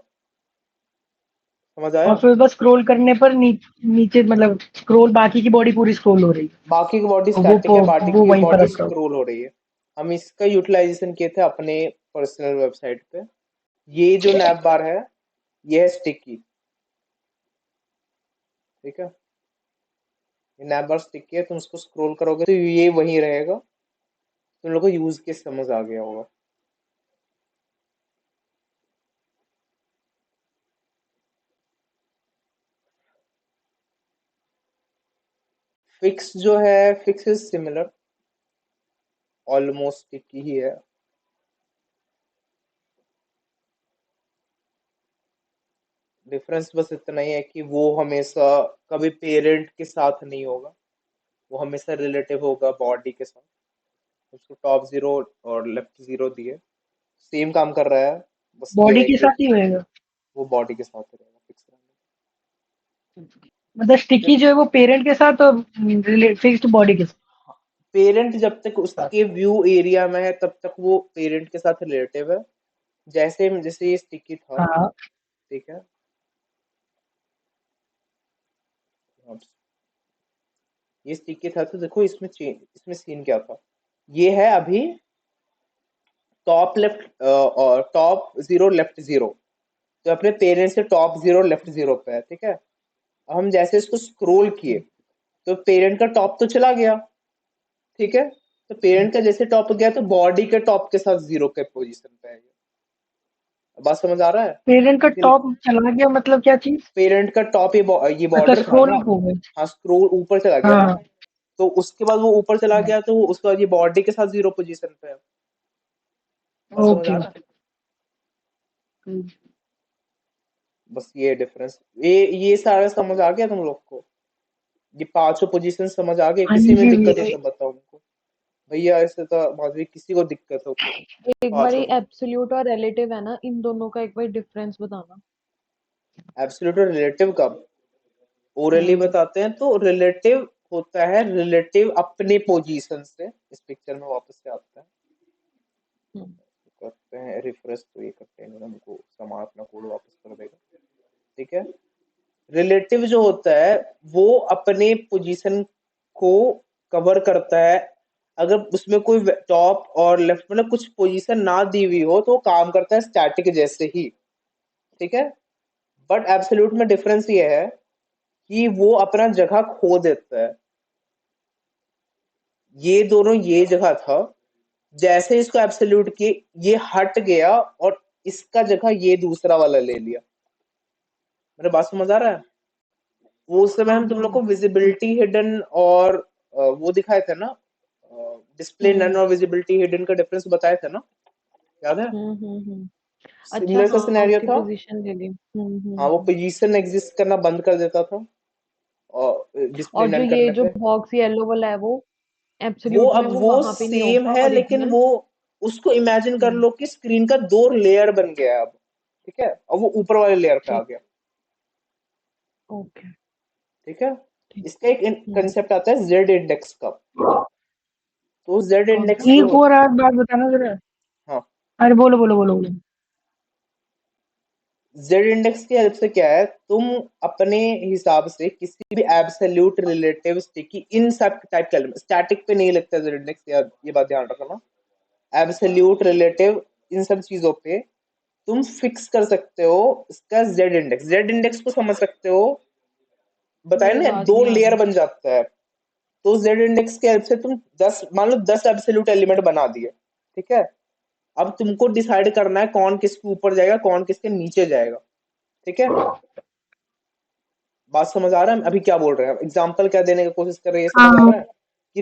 समझ आया? फिर बस स्क्रॉल करने पर नीचे मतलब स्क्रॉल बाकी की बॉडी पूरी स्क्रॉल हो रही है, बाकी की बॉडी तो स्टैटिक है, बाकी वो की वहीं पर बॉडी रखा हुआ। स्क्रोल हो रही है। हम इसका यूटिलाइजेशन किए थे अपने पर्सनल वेबसाइट पे। ये जो नैप बार है, ये है स्टिकी, ठीक है। ये नैप बार स्टिकी है, तुम उसको स्क्रॉल करोगे तो ये वहीं रहेगा। तुम लोग को यूज केस समझ आ गया होगा। फिक्स जो है, fix is similar, almost sticky ही है। डिफरेंस बस इतना ही है कि वो हमेशा कभी पेरेंट के साथ नहीं होगा, वो हमेशा रिलेटिव होगा बॉडी के साथ। उसको टॉप 0 और लेफ्ट 0 दिए, सेम काम कर रहा है, बस ये बॉडी है के कि साथ ही होएगा। वो बॉडी के साथ रहेगा, फिक्स मतलब स्टिकी रहेगा। जो है वो पेरेंट के साथ और फिक्स्ड बॉडी के साथ। पेरेंट जब तक उसके व्यू एरिया में है, तब तक वो पेरेंट के साथ रिलेटिव है। जैसे जैसे ये स्टिकी था, हाँ ठीक है, ये स्टिकी था, तो देखो इसमें सीन क्या था। ये है अभी टॉप लेफ्ट और टॉप 0 लेफ्ट 0, तो अपने पेरेंट्स से टॉप 0 लेफ्ट 0 पे है, ठीक है। अब हम जैसे इसको स्क्रॉल किए तो पेरेंट का टॉप तो चला गया, ठीक है। तो पेरेंट का जैसे टॉप गया तो बॉडी के टॉप के साथ 0 के पोजीशन पे है ये। बात समझ आ रहा है? पेरेंट का टॉप चला गया मतलब क्या चीज? पेरेंट का टॉप ये अच्छा, बॉर्डर था स्क्रॉल ना। अप हो गया। हाँ, स्क्रोल ऊपर चला गया ना, हाँ तो उसके बाद वो ऊपर चला गया तो उसके बाद ये बॉडी के साथ 0 पोजीशन पे है। बात समझ ओके आ रहा है? ओके। बस ये डिफरेंस, ये सारा समझ आ गया तुम लोग को? ये पांचों पोजीशन समझ आ गए? हाँ किसी में जी दिक्कत है ये तो बताओ उनको। भैया ऐसे तो माधुरी किसी को दिक्कत हो एक बार पांचों में? एब्सोल्यूट और रिलेटिव है ना, इन दोनों का एक बार डिफरेंस बताना। एब्सोल्यूट और रिलेटिव का ओरली बताते हैं। तो रिलेटिव होता है, रिलेटिव अपने पोजीशन से, इस पिक्चर में वापस से आता है, हम्म, करते हैं रिफ्रेश, तो ये करते हैं हमको समान अपना कोड वापस कर देगा, ठीक है। रिलेटिव जो होता है वो अपने पोजीशन को कवर करता है। अगर उसमें कोई टॉप और लेफ्ट मतलब कुछ पोजीशन ना दी हुई हो तो वो काम करता है स्टैटिक जैसे ही, ठीक है। बट एब्सोल्यूट में डिफरेंस ये है कि वो अपना जगह खो देता है। ये दोनों ये जगह था, जैसे इसको एब्सोल्यूट की ये हट गया और इसका जगह ये दूसरा वाला ले लिया। मेरे बात समझ आ रहा है? वो उस समय हम तुम लोग को विजिबिलिटी हिडन और वो दिखाए थे ना, डिस्प्ले नन और विजिबिलिटी हिडन का डिफरेंस बताए थे ना, याद है? अच्छा सिमिलर सा हाँ, सिनेरियो उसकी था। पोजीशन ले ली। हाँ, वो पोजीशन एग्जिस्ट करना बंद कर देता था और डिस्प्ले और जो नन ये करने जो पे। बॉक्स येलो वाला है वो वो एब्सोल्यूट में अब वो वो वहां पे नहीं सेम होगा है, लेकिन ओरिजिनल। वो उसको इमेजिन कर लो कि स्क्रीन का 2 लेयर बन गया है अब, ठीक है, और वो ऊपर वाले लेयर पे आ ठीक। गया, ओके। ठीक है। ठीक। इसका एक कंसेप्ट आता है जेड इंडेक्स का। तो जेड कौन इंडेक्स सा? जो एक और आज बात बताना जरा। हाँ, अरे बोलो बोलो बोलो बोलो। जेड इंडेक्स की हेल्प से क्या है, तुम अपने हिसाब से किसी भी एब्सोल्यूट रिलेटिव स्टिकी इन सब टाइप के एलिमेंट, स्टैटिक पे नहीं लगता जेड इंडेक्स, ये बात ध्यान रखना। एब्सोल्यूट रिलेटिव इन सब चीजों पे तुम फिक्स कर सकते हो इसका जेड इंडेक्स। जेड इंडेक्स को समझ सकते हो, बताया मेरी ना, आवाज 2 नहीं आ लेयर रही। बन जाता है। तो जेड इंडेक्स की हेल्प से तुम 10 मान लो 10 एब्सोल्यूट एलिमेंट बना दिए, ठीक है। अब तुमको डिसाइड करना है कौन किसके ऊपर जाएगा, कौन किसके नीचे जाएगा, ठीक है। बात समझ आ रहा है अभी क्या बोल रहे हैं? एग्जांपल क्या देने की कोशिश कर रहे हैं, ये समझ आ हाँ रहा है कि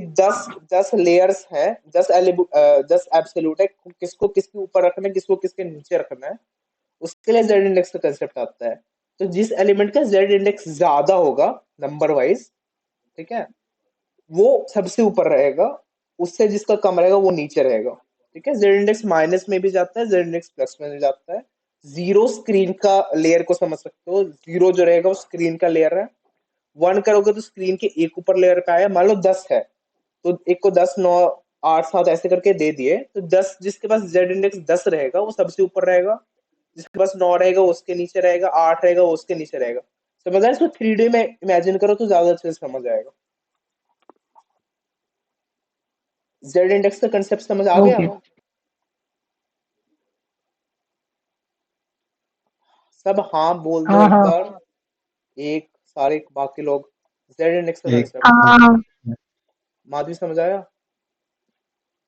10 लेयर्स हैं, 10 एब्सोल्यूट है, किसको किसके ऊपर रखना है, किसको किसके नीचे रखना है, उसके लिए जेड इंडेक्स का कंसेप्ट आता है। तो जिस एलिमेंट का जेड इंडेक्स ज्यादा होगा नंबर वाइज, ठीक है, वो सबसे ऊपर रहेगा, उससे जिसका कम रहेगा वो नीचे रहेगा, ठीक है। जेड इंडेक्स माइनस में भी जाता है, जेड इंडेक्स प्लस में भी जाता है। 0 स्क्रीन का लेयर को समझ सकते हो, 0 जो रहेगा वो स्क्रीन का लेयर है। 1 करोगे तो स्क्रीन के एक ऊपर लेयर पे आया। मान लो 10 है तो एक को 10, 9, 8, 7 ऐसे करके दे दिए, तो 10 जिसके पास जेड इंडेक्स 10 रहेगा वो सबसे ऊपर रहेगा, जिसके पास 9 रहेगा वो उसके नीचे रहेगा, 8 रहेगा वो उसके नीचे रहेगा। समझ आया? इसको 3D में इमेजिन करो तो ज्यादा अच्छे से समझ आएगा। जेड इंडेक्स का कंसेप्ट समझ आ गया? ओके। सब हाँ बोल दो हाँ एक हाँ बार, एक सारे बाकी लोग। जेड इंडेक्स का एक कंसेप्ट हाँ। माधवी समझ आया?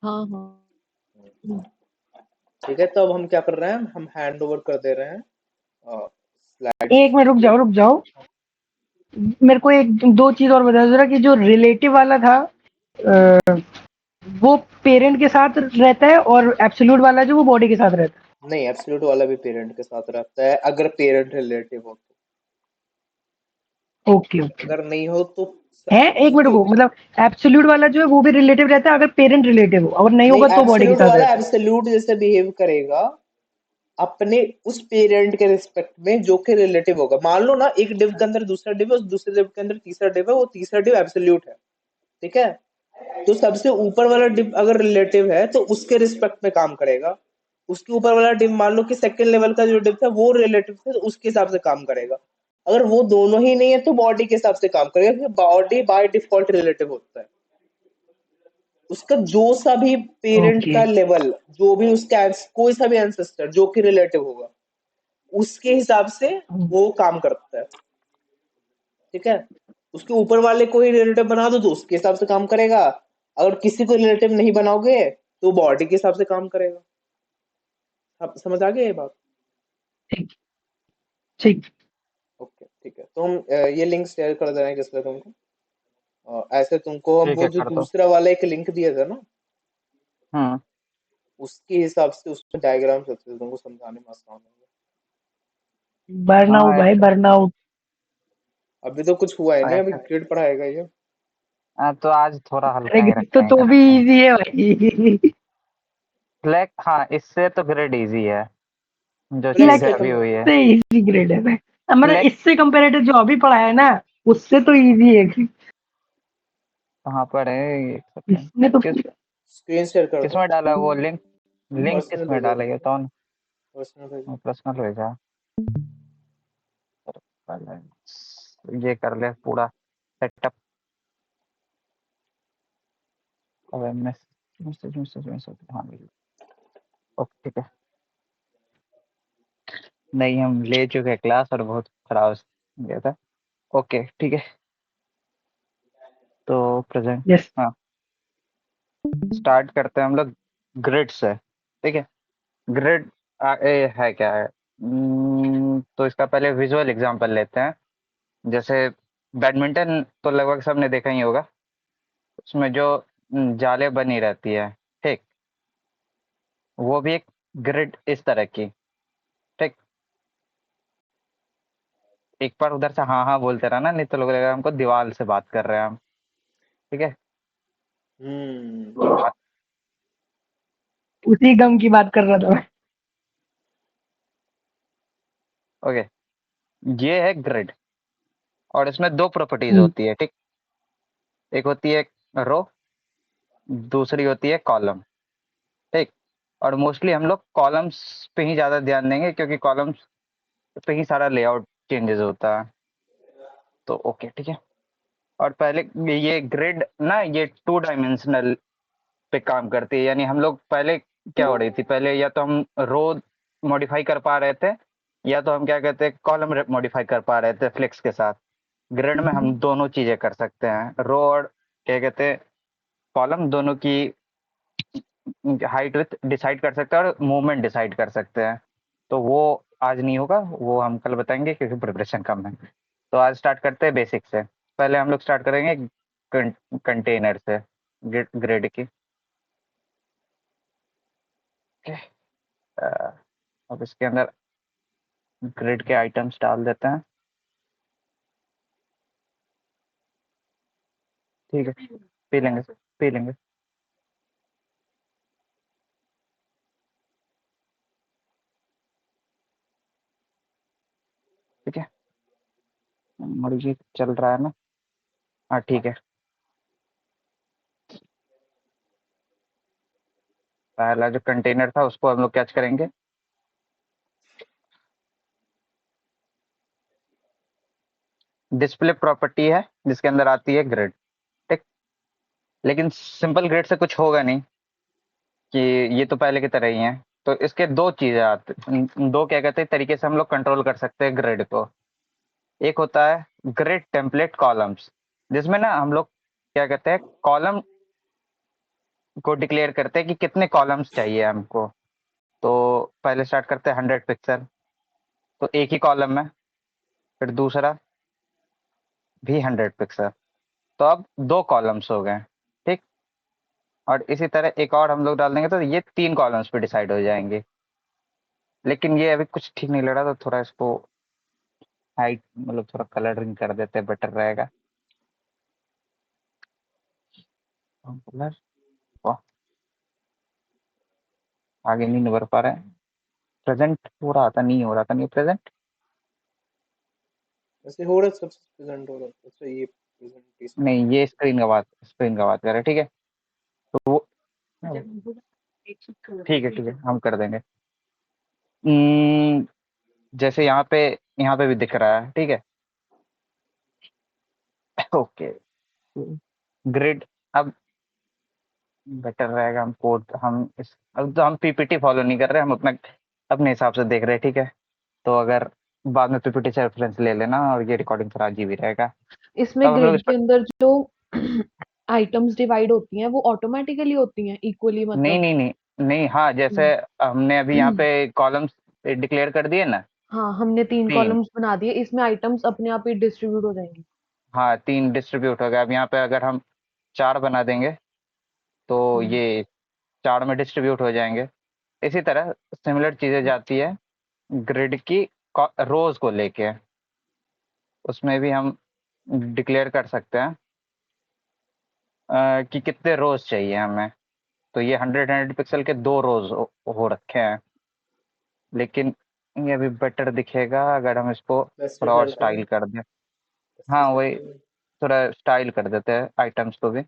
हाँ हाँ। ठीक है, तो अब हम क्या कर रहे हैं, हम हैंड ओवर कर दे रहे हैं एक मिनट स्लाइड्स। रुक जाओ। मेरे को एक दो चीज और बता जरा कि जो रिलेटिव वाला था वो पेरेंट के साथ रहता है और एब्सोल्यूट वाला जो वो बॉडी के साथ रहता नहीं, एब्सोल्यूट वाला भी पेरेंट के साथ रहता है अगर पेरेंट रिलेटिव हो तो। है। Okay okay. अगर नहीं हो तो है एक मिनट को मतलब एब्सोल्यूट वाला जो है वो भी रिलेटिव रहता है अगर पेरेंट रिलेटिव हो, अगर नहीं नहीं, होगा तो बॉडी के एब्सोल्यूट साथ वाला रहता एब्सोल्यूट जैसे बिहेव करेगा अपने उस पेरेंट के रिस्पेक्ट में जो कि रिलेटिव होगा। मान लो ना एक डिव के अंदर दूसरा डिव है, उस दूसरे डिव के अंदर तीसरा डिव है, वो तीसरा डिव एब्सोल्यूट है, ठीक है। तो सबसे ऊपर वाला डिव अगर रिलेटिव है तो उसके रिस्पेक्ट में काम करेगा। उसके ऊपर वाला डिव मान लो कि सेकंड लेवल का जो डिव था वो रिलेटिव था तो उसके हिसाब से काम करेगा। अगर वो दोनों ही नहीं है तो बॉडी के हिसाब से काम करेगा, क्योंकि बॉडी बाय डिफॉल्ट रिलेटिव होता है। उसका जो सा भी पेरेंट ओके का लेवल, जो भी उसका कोई सा भी एंसेस्टर जो कि रिलेटिव होगा, उसके हिसाब से वो काम करता है। ठीक है, उसके ऊपर वाले को ही रिलेटिव बना दो तो उसके हिसाब से काम करेगा। अगर किसी को रिलेटिव नहीं बनाओगे तो बॉडी के हिसाब से काम करेगा। आप समझ आ गया ये बात? ठीक ठीक। ओके ठीक है, तो हम ये लिंक शेयर कर दे रहे हैं किसने तुमको। ऐसे तुमको हम ठीक वो है, जो कर दो। दूसरा वाला एक लिंक दिया था ना, हम्म। उसके हिसाब से उसमें डायग्राम चलते थे, तुमको समझाने में आसान होगा। बर्नआउट हाँ, भाई, बर्नआउट। अभी तो कुछ हुआ है नहीं, अभी ऐसा। ग्रिड पढ़ाएगा ये। तो आज थोड़ा हल्का अरे ही तो रखेंगे, तो क्या भी रखते हैं। इजी है भाई। फ्लैग, हाँ, इससे तो ग्रेड इजी है, जो चीज फ्लेक्स फ्लेक्स का अभी तुम हुई है। से इजी ग्रेड है भाई। हमारा फ्लैग इससे कंपेरेटिव जो अभी पढ़ा है ना, उससे तो इजी है। कहाँ पर है, एक सेकंड। इसमें तो किस स्क्रीन शेयर कर किस दो, में डाला वो लिंक? लिंक पर्सनल किस में भेजो डाला, तुम, ये तो पर्सनल भेजो। पर्सनल भेजा। पहले ये कर ले पूरा सेटअप। अब मैसेज मैसेज मैसेज, हाँ मिल गया। ओके ठीक है। नहीं, हम ले चुके क्लास और बहुत खराब गया था। ओके ठीक है, तो प्रेजेंट, यस। हाँ, स्टार्ट करते हैं हम लोग ग्रिड से। ठीक है, ग्रिड है क्या है। तो इसका पहले विजुअल एग्जांपल लेते हैं। जैसे बैडमिंटन तो लगभग सबने देखा ही होगा, उसमें जो जाले बनी रहती है, ठीक, वो भी एक ग्रिड इस तरह की। ठीक, एक बार उधर से हाँ हाँ बोलते रहना, नहीं तो लोग लगेगा हमको दीवार से बात कर रहे हैं हम। ठीक है। हम्म। उसी गम की बात कर रहा था मैं। ओके, ये है ग्रिड, और इसमें दो प्रॉपर्टीज हम्म, होती है। ठीक, एक होती है रो, दूसरी होती है कॉलम। ठीक, और मोस्टली हम लोग कॉलम्स पे ही ज़्यादा ध्यान देंगे, क्योंकि कॉलम्स पे ही सारा लेआउट चेंजेस होता है। तो ओके ठीक है, और पहले ये ग्रिड ना, ये 2 डायमेंशनल पे काम करती है। यानी हम लोग पहले क्या हो रही थी, पहले या तो हम रो मॉडिफाई कर पा रहे थे, या तो हम क्या कहते हैं कॉलम मॉडिफाई कर पा रहे थे फ्लेक्स के साथ। ग्रिड में हम दोनों चीजें कर सकते हैं, रो और क्या कहते हैं कॉलम, दोनों की हाइट विथ डिसाइड कर सकते हैं और मूवमेंट डिसाइड कर सकते हैं। तो वो आज नहीं होगा, वो हम कल बताएंगे क्योंकि प्रिपरेशन कम है। तो आज स्टार्ट करते हैं बेसिक से। पहले हम लोग स्टार्ट करेंगे कंटेनर से, ग्रिड की। अब इसके अंदर ग्रिड के आइटम्स डाल देते हैं। ठीक है, पी लेंगे सर, पी लेंगे। ठीक है, मुर्गी चल रहा है ना। हाँ ठीक है, पहला जो कंटेनर था उसको हम लोग कैच करेंगे। डिस्प्ले प्रॉपर्टी है जिसके अंदर आती है ग्रिड। ठीक, लेकिन सिंपल ग्रिड से कुछ होगा नहीं, कि ये तो पहले की तरह ही है। तो इसके दो चीजें आती, दो क्या कहते हैं तरीके से हम लोग कंट्रोल कर सकते हैं ग्रिड को। एक होता है ग्रिड टेम्पलेट कॉलम्स, जिसमें ना हम लोग क्या कहते हैं कॉलम को डिक्लेयर करते हैं कि कितने कॉलम्स चाहिए हमको। तो पहले स्टार्ट करते हैं 100 पिक्सल, तो एक ही कॉलम में, फिर दूसरा भी 100 पिक्सल, तो अब 2 कॉलम्स हो गए। ठीक, और इसी तरह एक और हम लोग डाल देंगे तो ये 3 कॉलम्स पे डिसाइड हो जाएंगे। लेकिन ये अभी कुछ ठीक नहीं लग रहा, तो थोड़ा इसको हाइट मतलब थोड़ा कलरिंग कर देते बेटर रहेगा। कलर, वाह, आगे नहीं बढ़ पा रहे हैं। प्रेजेंट हो रहा था, नहीं हो रहा था, नहीं प्रेजेंट। ऐसे हो रहा है, सबसे प्रेजेंट हो रहा है। अच्छा ये प्रेजेंटेशन नहीं, ये स्क्रीन का बात कर रहे हैं। ठीक है, तो वो ठीक है हम कर देंगे। जैसे यहाँ पे भी दिख रहा है। ठीक है, ओके, ग्रिड अब बेटर रहेगा। हम कोड हम इस अब तो हम पीपीटी फॉलो नहीं कर रहे, हम अपना अपने हिसाब से देख रहे हैं, ठीक है। तो अगर बाद में पीपीटी से रेफरेंस ले लेना, और ये रिकॉर्डिंग थोड़ा अजीब ही रहेगा। इसमें तब हम लोग ग्रिड इस के पर अंदर जो आइटम्स डिवाइड होती हैं वो ऑटोमेटिकली होती हैं इक्वली, नहीं मतलब। नहीं नहीं नहीं, हाँ जैसे हमने अभी यहाँ पे कॉलम्स डिक्लेयर कर दिए ना, हाँ, हमने 3 तीन, कॉलम्स बना दिए, इसमें आइटम्स अपने आप ही डिस्ट्रीब्यूट हो जाएंगे। हाँ 3 डिस्ट्रीब्यूट हो गया। अब यहाँ पे अगर हम 4 बना देंगे तो हम्म। ये 4 में डिस्ट्रीब्यूट हो जाएंगे। इसी तरह सिमिलर चीजें जाती है ग्रिड की रोज को लेके। उसमें भी हम डिक्लेयर कर सकते हैं कि कितने रोज चाहिए हमें। तो ये 100 पिक्सल के 2 रोज हो रखे हैं, लेकिन ये अभी बेटर दिखेगा अगर हम इसको थोड़ा स्पेसिफाई और करते हैं स्टाइल कर दें। इस हाँ चीज वही, करते हैं। थोड़ा स्टाइल कर देते हैं आइटम्स को भी।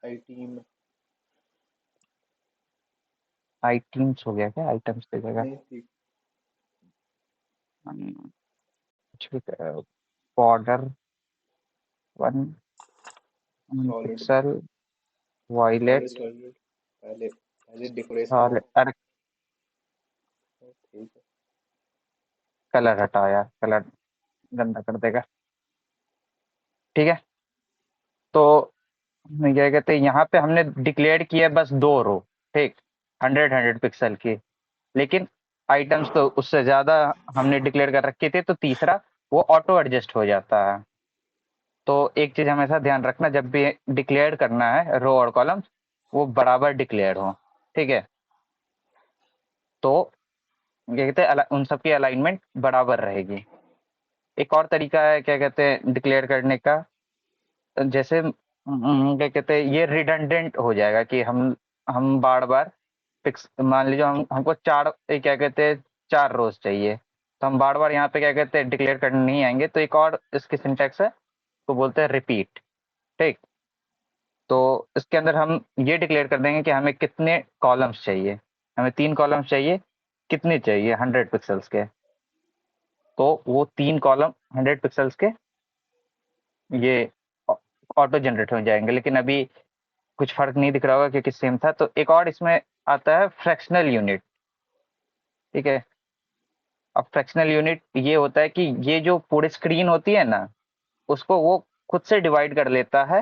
आईटी में आइटम्स हो गया क्या, आइटम्स की जगह? नहीं थी। कुछ भी border 1 solid pixel, solid violet, solid पहले पहले डेकोरेशन हो। सॉलिड। अरे ठीक है। कलर हटाओ यार, कलर गंदा कर देगा। ठीक है, तो क्या कहते हैं, यहाँ पे हमने डिक्लेयर किया बस 2 रो, ठीक, 100 पिक्सल की। लेकिन आइटम्स तो उससे ज्यादा हमने डिक्लेयर कर रखे थे, तो तीसरा वो ऑटो एडजस्ट हो जाता है। तो एक चीज हमेशा ध्यान रखना, जब भी डिक्लेयर करना है रो और कॉलम्स, वो बराबर डिक्लेयर हो, ठीक है। तो क्या कहते हैं, उन सबकी अलाइनमेंट बराबर रहेगी। एक और तरीका है क्या कहते हैं डिक्लेयर करने का, जैसे क्या कहते हैं, ये रिडंडेंट हो जाएगा कि हम बार बार फिक्स, मान लीजिए हमको 4 क्या कहते हैं 4 रोज चाहिए, तो हम बार बार यहाँ पे क्या कहते हैं डिक्लेयर करने नहीं आएंगे। तो एक और इसकी सिंटैक्स है, तो बोलते हैं रिपीट, ठीक। तो इसके अंदर हम ये डिक्लेयर कर देंगे कि हमें कितने कॉलम्स चाहिए। हमें 3 कॉलम्स चाहिए, कितने चाहिए, 100 पिक्सल्स के। तो वो 3 कॉलम 100 पिक्सल्स के ये ऑटो जनरेट हो जाएंगे। लेकिन अभी कुछ फर्क नहीं दिख रहा होगा क्योंकि सेम था। तो एक और इसमें आता है फ्रैक्शनल यूनिट, ठीक है। अब फ्रैक्शनल यूनिट ये होता है कि ये जो पूरी स्क्रीन होती है ना, उसको वो खुद से डिवाइड कर लेता है,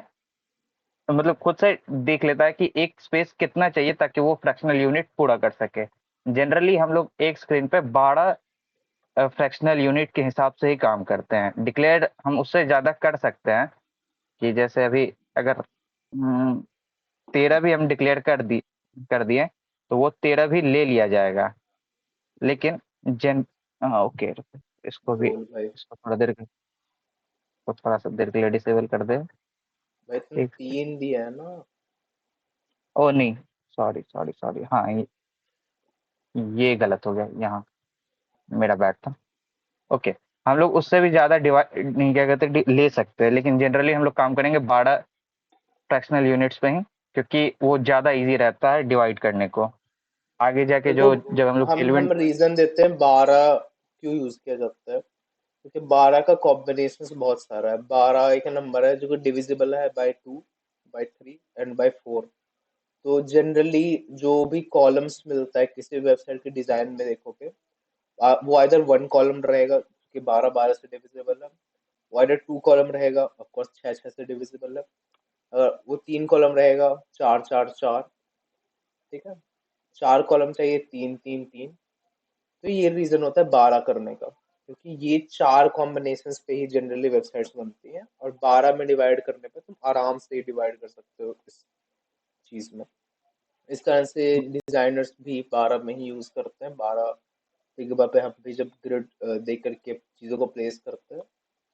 तो मतलब खुद से देख लेता है कि एक स्पेस कितना चाहिए ताकि वो फ्रैक्शनल यूनिट पूरा कर सके। जनरली हम लोग एक स्क्रीन पे 12 फ्रैक्शनल यूनिट के हिसाब से ही काम करते हैं। डिक्लेयर हम उससे ज़्यादा कर सकते हैं, कि जैसे अभी अगर 13 भी हम डिक्लेयर कर दिए, तो वो 13 भी ले लिया जाएगा। लेकिन जन हाँ ओके, इसको भी, बोल भाई। इसको थोड़ा सा देर के लिए डिसेबल कर दे। भाई तुमने एक 3 दिया है ना। ओ नहीं, सॉरी सॉरी सॉरी, हाँ ये गलत हो गया, यहाँ मेरा बैड था। ओके, हम लोग उससे भी ज़्यादा डिवाइड नहीं क्या कहते ले सकते हैं, लेकिन जनरली हम लोग काम करेंगे 12 फ्रैक्शनल यूनिट्स पे ही, क्योंकि वो ज़्यादा इजी रहता है डिवाइड करने को। आगे जाके देखो जो जब हम लोग हम केल्विन, रीजन देते हैं 12 क्यों यूज किया जाता है, क्योंकि 12 का कॉम्बिनेशन बहुत सारा है। 12 एक नंबर है जो कि डिविजिबल है बाय 2, बाय 3 एंड बाय 4। तो जनरली जो भी कॉलम्स मिलता है किसी वेबसाइट के डिजाइन में देखोगे, वो आइदर 1 कॉलम रहेगा कि 12 12 से डिविजिबल है, वो आइदर 2 कॉलम रहेगा, ऑफ कोर्स 6 6 से डिविजिबल है, अगर वो 3 कॉलम रहेगा 4 4 4। ठीक है, 4 कॉलम चाहिए 3 3 3। तो ये रीजन होता है 12 करने का, क्योंकि ये 4 कॉम्बिनेशंस पे ही जनरली वेबसाइट्स बनती हैं, और 12 में डिवाइड करने पे तुम आराम से ही डिवाइड कर सकते हो इस चीज में। इस कारण से डिजाइनर्स भी 12 में ही यूज करते हैं। 12 फिगर पे हम भी जब ग्रिड देख करके चीजों को प्लेस करते हैं,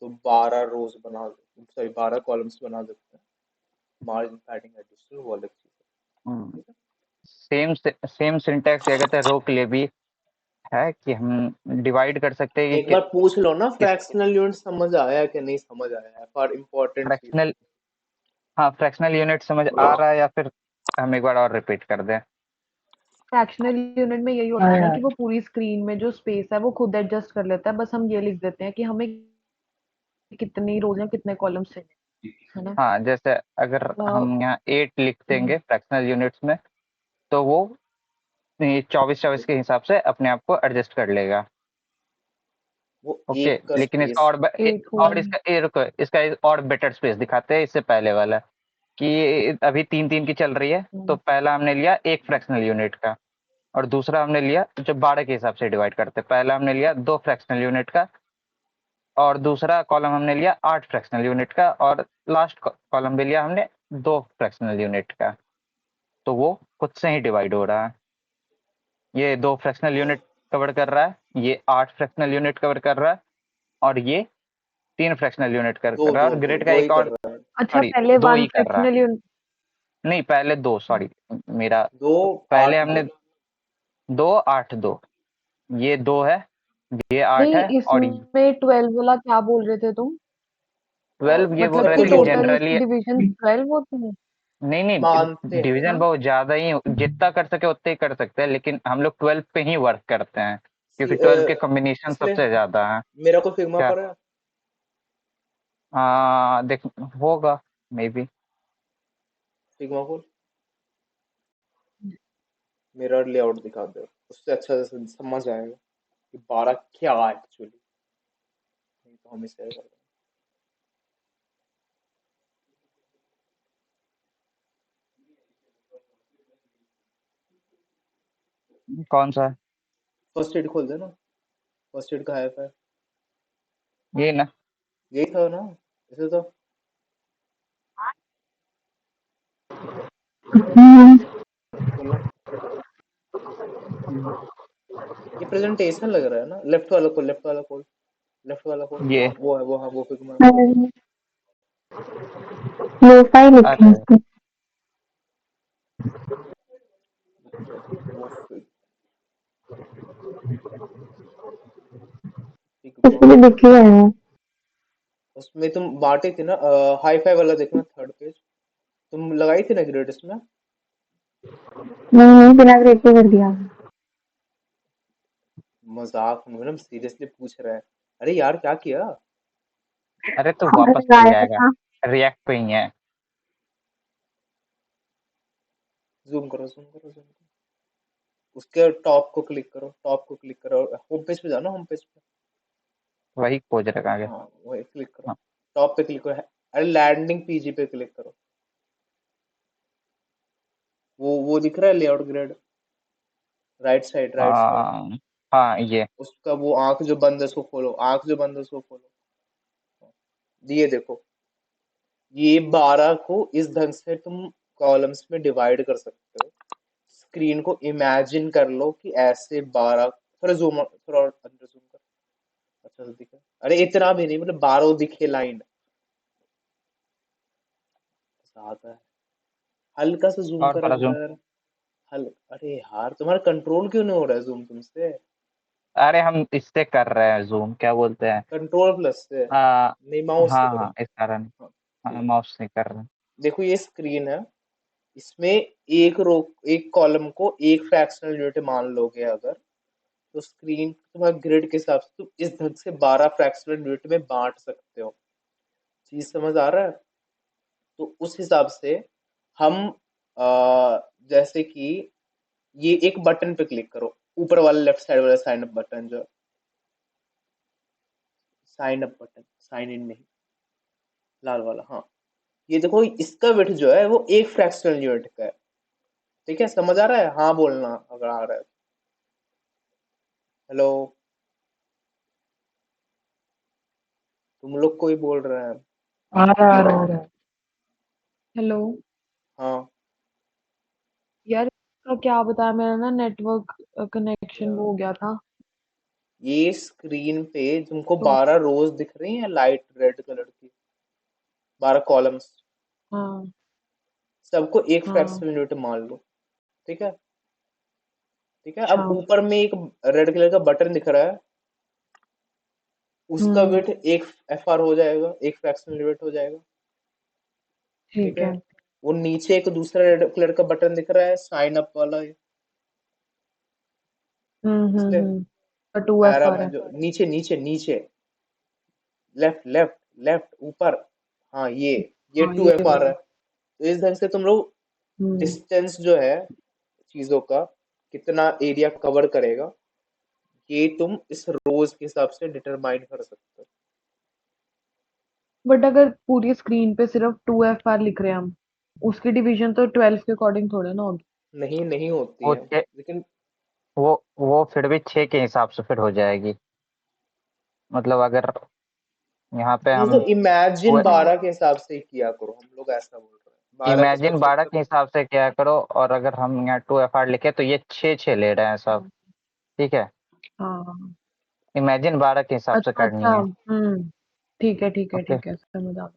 तो 12 रोज बना, सॉरी 12 कॉलम्स बना देते हैं। मार्जिन पैडिंग एडिशनल वो अलग चीज है। ठीक है। सेम सिंटैक्स क्या कहते हैं रो के लिए भी है, कि हम डिवाइड कर सकते हैं एक कि बार पूछ लो ना किस फ्रैक्शनल यूनिट समझ आया कि नहीं समझ आया है, फॉर इम्पोर्टेंट चीज है। फ्रैक्शनल, हाँ फ्रैक्शनल यूनिट समझ आ रहा है, या फिर हम एक बार और रिपीट कर दें? फ्रैक्शनल यूनिट में यही होता हाँ है ना यार, कि वो पूरी स्क्रीन में जो स्पेस है वो खुद एडजस्ट कर लेता है, बस हम ये लिख देते हैं कि हमें कितनी रोज हैं कितने कॉलम्स चाहिए, है ना? हाँ, जैसे अगर हम यहाँ 8 लिख देंगे फ्रैक्शनल यूनिट्स में, तो वो 24-24 के हिसाब से अपने आप को एडजस्ट कर लेगा। वो ओके, एक का लेकिन इसका स्पेस और रुको, इसका और बेटर स्पेस दिखाते हैं इससे पहले वाला, कि अभी 3-3 की चल रही है, तो पहला हमने लिया 1 फ्रैक्शनल यूनिट का, और दूसरा हमने लिया जो 12 के हिसाब से डिवाइड करते हैं, पहला हमने लिया 2 फ्रैक्शनल यूनिट का, और दूसरा कॉलम हमने लिया 8 फ्रैक्शनल यूनिट का, और लास्ट कॉलम भी लिया हमने 2 फ्रैक्शनल यूनिट का, तो वो खुद से ही डिवाइड हो रहा है। ये 2 फ्रैक्शनल यूनिट कवर कर रहा है, ये 8 फ्रैक्शनल यूनिट कवर कर रहा है, और ये 3 फ्रैक्शनल यूनिट कर दो रहा है, दो और दो ग्रिड का दो ही एक कर और, रहा है। अच्छा, सॉरी पहले 2 वन ही कर रहा है। फ्रैक्शनल यूनिट, नहीं, पहले 2, सॉरी मेरा, 2 पहले 8 हमने 2 2 8 2, ये 2 है, ये 8 नहीं है, और इसमें 12 वाला क्या बोल रहे थे तुम? 12 ये बोल मतलब रहे कि थे कि टोटल जनरली, इसकी डिवीजन 12 होती है? नहीं, मानते हैं डिवीजन हाँ, बहुत ज्यादा ही, जितना कर सके उतने ही कर सकते हैं, लेकिन हम लोग 12 पे ही वर्क करते हैं, क्योंकि 12 के कॉम्बिनेशन इसलिए सबसे ज्यादा है। मेरा को फिग्मा क्या? पर है। देख, होगा मे बी। फिग्मा को मिरर लेआउट दिखा दो, उससे अच्छा से समझ आएगा कि 12 क्या है एक्चुअली। नहीं तो हम इसे कर कौन सा है? फर्स्ट एड खोल दे ना। फर्स्ट एड का है ये ना? यही था ना, इसे तो खोलना। ये प्रेजेंटेशन लग रहा है ना। लेफ्ट वाला खोल, लेफ्ट वाला खोल, लेफ्ट वाला खोल। ये हाँ वो है, वो हाँ वो फिग्मा। लोफाई लिखे हैं अच्छा, इसमें। वो फिग्मा इसमें लिख लिया है। उसमें तुम बांटे थे ना। हाई फाई वाला देखना, थर्ड पेज तुम लगाई थी ना ग्रेड इसमें। नहीं नहीं, बिना ग्रेड के कर दिया। मजाक मैडम सीरियसली पूछ रहा है। अरे यार क्या किया। अरे तो हाँ, वापस चल लगाया जाएगा, था। रिएक्ट पे ही है। जूम करो, जूम करो, जूम करो। उसके टॉप को क्लिक करो, टॉप को क्लिक करो, होम पेज पे जाना, होम पेज पे। वही खोज रखा आगे। हाँ वही क्लिक करो, हाँ, टॉप पे क्लिक करो। अरे लैंडिंग पीजी पे क्लिक करो। वो दिख रहा है layout grid, right side, right side. आ, हाँ ये। उसका वो आंख जो बंद है उसको खोलो, आंख जो बंद है उसको खोलो। ये देखो, ये 12 को इस ढंग से तुम कॉलम्स में डिवाइड कर सकते हो। स्क्रीन को इमेजिन कर लो कि ऐसे 12, थोड़ा जूम, थोड़ा और अंदर जूम कर, अच्छा से दिखे। अरे इतना भी नहीं, मतलब 12 दिखे लाइन, आता है। हल्का सा जूम और कर थोड़ा जूम। अंदर। हल अरे यार तुम्हारा कंट्रोल क्यों नहीं हो रहा है जूम तुमसे। अरे हम इससे कर रहे हैं जूम, क्या बोलते हैं, कंट्रोल प्लस से, आ, नहीं माउस से हाँ करो। हाँ, इस कारण। हाँ हाँ, ठीक है। माउस से कर रहे हैं। देखो ये स्क्रीन है, इसमें एक रो, एक कॉलम को एक फ्रैक्शनल यूनिट मान लोगे अगर, तो स्क्रीन तुम्हारे ग्रिड के हिसाब से तुम इस ढंग से 12 फ्रैक्शनल यूनिट में बांट सकते हो। चीज समझ आ रहा है। तो उस हिसाब से हम जैसे कि ये एक बटन पे क्लिक करो, ऊपर वाले लेफ्ट साइड वाला साइन अप बटन, जो sign up button, sign in नहीं, लाल वाला, हाँ। ये देखो इसका वेट जो है वो एक फ्रैक्शनल यूनिट का है। ठीक है, समझ आ रहा है, हाँ बोलना अगर आ रहा है। हेलो, तुम लोग कोई बोल रहे हैं। आ रहा आ रहा आ रहा। हेलो हाँ यार, इसका क्या बताया, मेरा ना नेटवर्क कनेक्शन वो हो गया था। ये स्क्रीन पे तुमको तो 12 रोज दिख रही हैं लाइट रेड कलर की, 12 कॉलम्स, हाँ सबको एक हाँ, फ्रैक्शनल यूनिट मान लो। ठीक है, ठीक है। अब अच्छा, ऊपर में एक रेड कलर का बटन दिख रहा है, उसका हम्म, वेट एक एफ आर हो जाएगा, एक फ्रैक्शनल यूनिट हो जाएगा। ठीक ठीक है। है, वो नीचे एक दूसरा रेड कलर का बटन दिख रहा है, साइन अप वाला, इस पे टू एफ पैरा आ रहा में है, जो नीचे नीचे नीचे, लेफ्ट लेफ्ट लेफ्ट ऊपर, हाँ ये हाँ, 2 ये एफ आ रहा वाला। है। तो इस ढंग से तुम लोग डिस्टेंस जो है चीजों का, कितना एरिया कवर करेगा, ये तुम इस रोज के हिसाब से डिटरमाइन कर सकते हो। बट अगर पूरी स्क्रीन पे सिर्फ 2FR लिख रहे हैं हम, उसकी डिवीजन तो 12 के अकॉर्डिंग थोड़े ना होगी। नहीं नहीं होती वो है, लेकिन वो फिर भी 6 के हिसाब से फिर हो जाएगी। मतलब अगर यहाँ पे तुम हम तो इमेजिन वो 12 के हिसाब से ही किया करो, हम लोग ऐसा बोल रहे हैं 12 के हिसाब इमेजिन से 12 करो। के हिसाब से क्या करो, और अगर हम यहाँ 2FR लिखे तो ये 6 ले रहे हैं सब। ठीक है, हाँ। इमेजिन 12 के हिसाब से अच्छा अच्छा, करनी है। ठीक है ठीक है ओके। ठीक है, समझ आ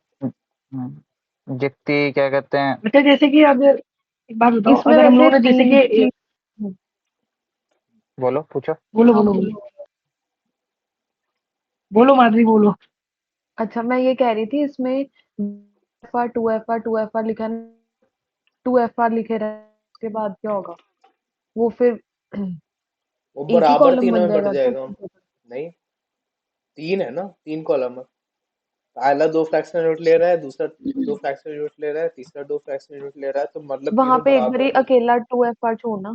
जितनी क्या कहते हैं, अच्छा जैसे कि अगर एक बात गया। बताओ, इसमें अगर हम वैसे लोगों ने जैसे तीन कि चीज। बोलो पूछो। बोलो हाँ बोलो बोलो बोलो। बोलो माधुरी बोलो। अच्छा, मैं ये कह रही थी, इसमें FR 2FR लिखा है, 2FR लिखे रहे, उसके बाद क्या होगा? वो फिर वो एक ही बराबर कॉलम तीनों बन में बढ़ जाएगा क्या? जाएगा। नहीं, 3 है ना, 3 कॉलम है। पहला 2 फ्रैक्शनल यूनिट ले रहा है, दूसरा 2 फ्रैक्शनल यूनिट ले रहा है, तीसरा 2 फ्रैक्शनल यूनिट ले रहा है, तो मतलब वहां तीनों पे एक बराबर बारी हो जाए, अकेला 2FR छोड़ना,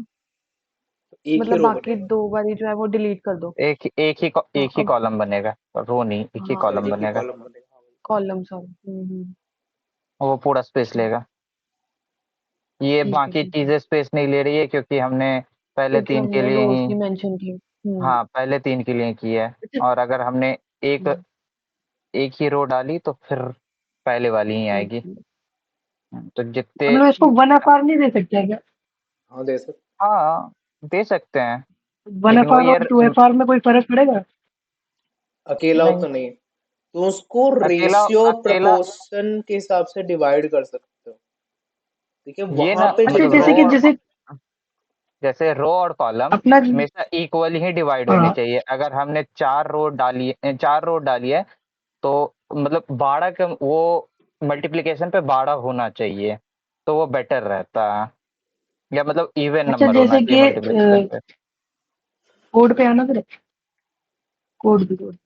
तो एक ही मतलब रो बाकी बनेगा। 2 बारी जो है वो डिलीट कर दो। हाँ एक ही अब। कॉलम बनेगा, रो नहीं, एक ही हाँ, कॉलम एक ही बनेगा। कॉलम बनेगा, हाँ भाई। Column sorry. वो पूरा स्पेस लेगा। ये ठीक है बाकी ठीक है, चीजें स्पेस नहीं ले रही है क्योंकि हमने पहले क्योंकि 3 के हमने लिए रोज ही, नहीं मेंशन की। हाँ पहले 3 के लिए की है। अच्छा और अगर हमने एक हम्म, एक ही रो डाली तो फिर पहले वाली ही आएगी। ठीक है। तो जितने, हम लोग इसको 1FR नहीं दे सकते हैं क्या? हाँ दे सकते। हाँ दे सकते हैं, वन लेकिन एफ वो आर ये और 2FR में कोई फर्क पड़ेगा? अकेला हो नहीं। तो नहीं, तो उसको अकेला रेशियो अकेला प्रोपोर्शन के हिसाब से डिवाइड कर सकते हो। ठीक है, ये वहां ना, पे जो अच्छा मतलब जैसे कि जैसे जैसे रो और कॉलम अपना हमेशा इक्वल ही डिवाइड होनी हाँ चाहिए। अगर हमने 4 रो डाली है तो मतलब 12 का वो मल्टीप्लिकेशन पे 12 होना चाहिए, तो वो बेटर रहता है। या मतलब इवन अच्छा नंबर होना जैसे चाहिए कि मल्टीप्लिकेशन पे। कोड पे आना फिर, कोड भी कोड,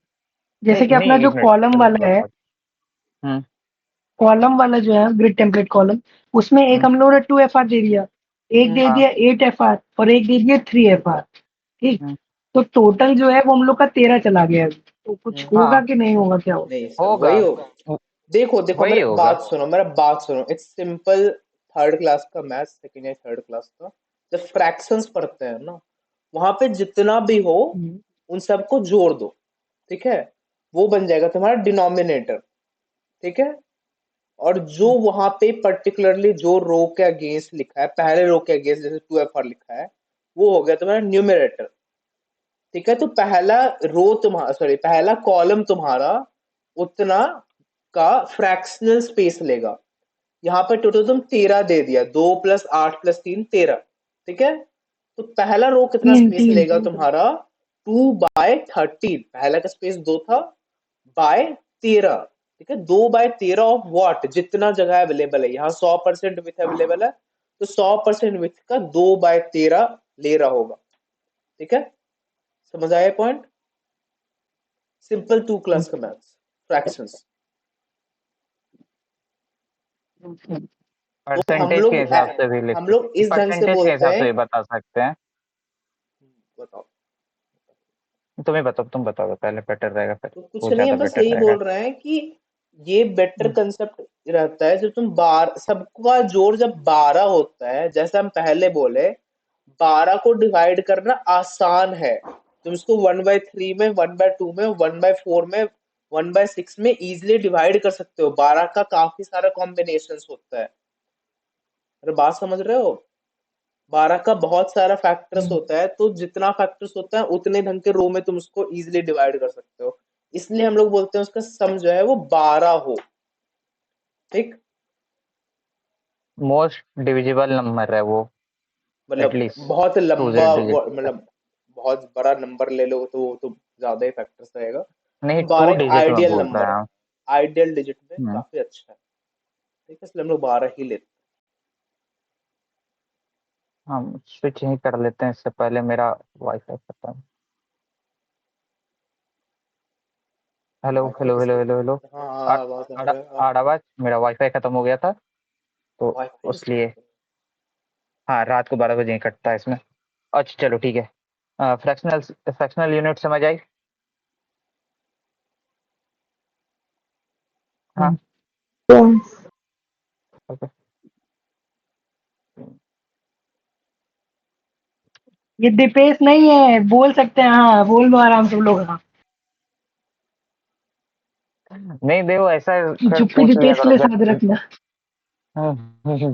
जैसे नहीं कि अपना नहीं, जो एक मिनट कॉलम चलो वाला है, बता। हम्म कॉलम वाला जो है ग्रिड टेम्पलेट कॉलम, उसमें एक हम्म, हम लोगों ने 2FR दे दिया, एक दे हाँ दिया 8FR और एक दे दिया 3FR। ठीक, हम्म, तो टोटल जो है वो हम लोग का 13 चला गया अभी। तो कुछ होगा हाँ कि नहीं होगा, क्या होगा? नहीं सर, होगा, वही होगा। देखो देखो, वही होगा। मेरा बात सुनो, इट्स सिंपल। थर्ड क्लास का मैथ्स, सेकेंड या थर्ड क्लास का जब फ्रैक्शंस पढ़ते हैं ना, वहां पे जितना भी हो हम्म, उन सबको जोड़ दो। ठीक है, वो बन जाएगा तुम्हारा डिनोमिनेटर। ठीक है, और जो वहां पे पर्टिकुलरली जो रो के अगेंस्ट लिखा है, पहले रो के अगेंस्ट जैसे 2FR लिखा है, वो हो गया तुम्हारा न्यूमरेटर। ठीक है, तो पहला रो तुम्हारा, सॉरी, पहला कॉलम तुम्हारा उतना का फ्रैक्शनल स्पेस लेगा। यहाँ पे टोटल तुम 13 दे दिया, 2 + 8 + 3 13। ठीक है, तो पहला रो कितना तीन स्पेस तीन लेगा तुम्हारा? 2/13, पहला का स्पेस 2 था, बाय 13। ठीक है, 2/13 ऑफ वॉट, जितना जगह अवेलेबल है, यहाँ 100% विथ अवेलेबल है, तो 100% विथ का 2/13 ले रहा होगा। ठीक है, समझ आया पॉइंट? सिंपल 2 क्लास का मैथ्स, फ्रैक्शंस। तो हम परसेंटेज के लोग हिसाब से भी लिख हम लोग इस ढंग से परसेंटेज के बोलते हिसाब से हैं। भी बता सकते हैं। बताओ। तुम्हें बताओ, तुम बताओ पहले, बेटर रहेगा फिर, तो कुछ वो नहीं, ज्यादा हम बस बेटर यही रहेगा। बोल रहे हैं कि ये बेटर हम्म, कंसेप्ट रहता है जब तुम बार सबका जोड़ जब 12 होता है, जैसे हम पहले बोले, 12 को डिवाइड करना आसान है। तुम इसको 1/3 में, 1/2 में, 1/4 में, 1/6 में इजिली डिवाइड कर सकते हो। 12 का काफी सारा कॉम्बिनेशन होता है। अरे बात समझ रहे हो? 12 का बहुत सारा फैक्टर्स होता है, तो जितना फैक्टर्स होता है उतने ढंग के रो में तुम उसको इजिली डिवाइड कर सकते हो। इसलिए हम लोग बोलते हैं उसका सम जो है वो 12 हो। ठीक, मोस्ट डिविजिबल नंबर है वो, मतलब एटलीस्ट बहुत टू लंबा जेड डिजिट का। मतलब बहुत बड़ा नंबर ले लो तो वो तो ज्यादा ही फैक्टर्स रहेगा। नहीं, तो टू 12 एक डिजिट में आइडियल बोल नंबर रहे है, हैं। आइडियल डिजिट में हम्म, काफी अच्छा है। ठीक है, इसलिए हम लोग 12 ही लेते हम स्विच ही कर लेते हैं, इससे पहले मेरा वाईफाई खत्म। हेलो वाईफाई हेलो हेलो किसका? Hello hello. हाँ आ- हाँ, आवाज आ रहा है। हाँ, आवाज, मेरा वाईफाई खत्म हो गया था तो वाईफाई किसका उसलिए। होता है? हाँ, रात को 12 बजे ही कटता है इसमें। अच्छा चलो ठीक है। फ्रैक्शनल फ्रैक्शनल यूनिट समझ आई? हाँ। Yes. ओके। ये दीपेश नहीं है, बोल सकते हैं। हाँ, बोल लो आराम से लोग। हाँ, नहीं देखो, ऐसा फिर चुप्पी पूछ लिया दीपेश के करो लिए जब साथ रखना।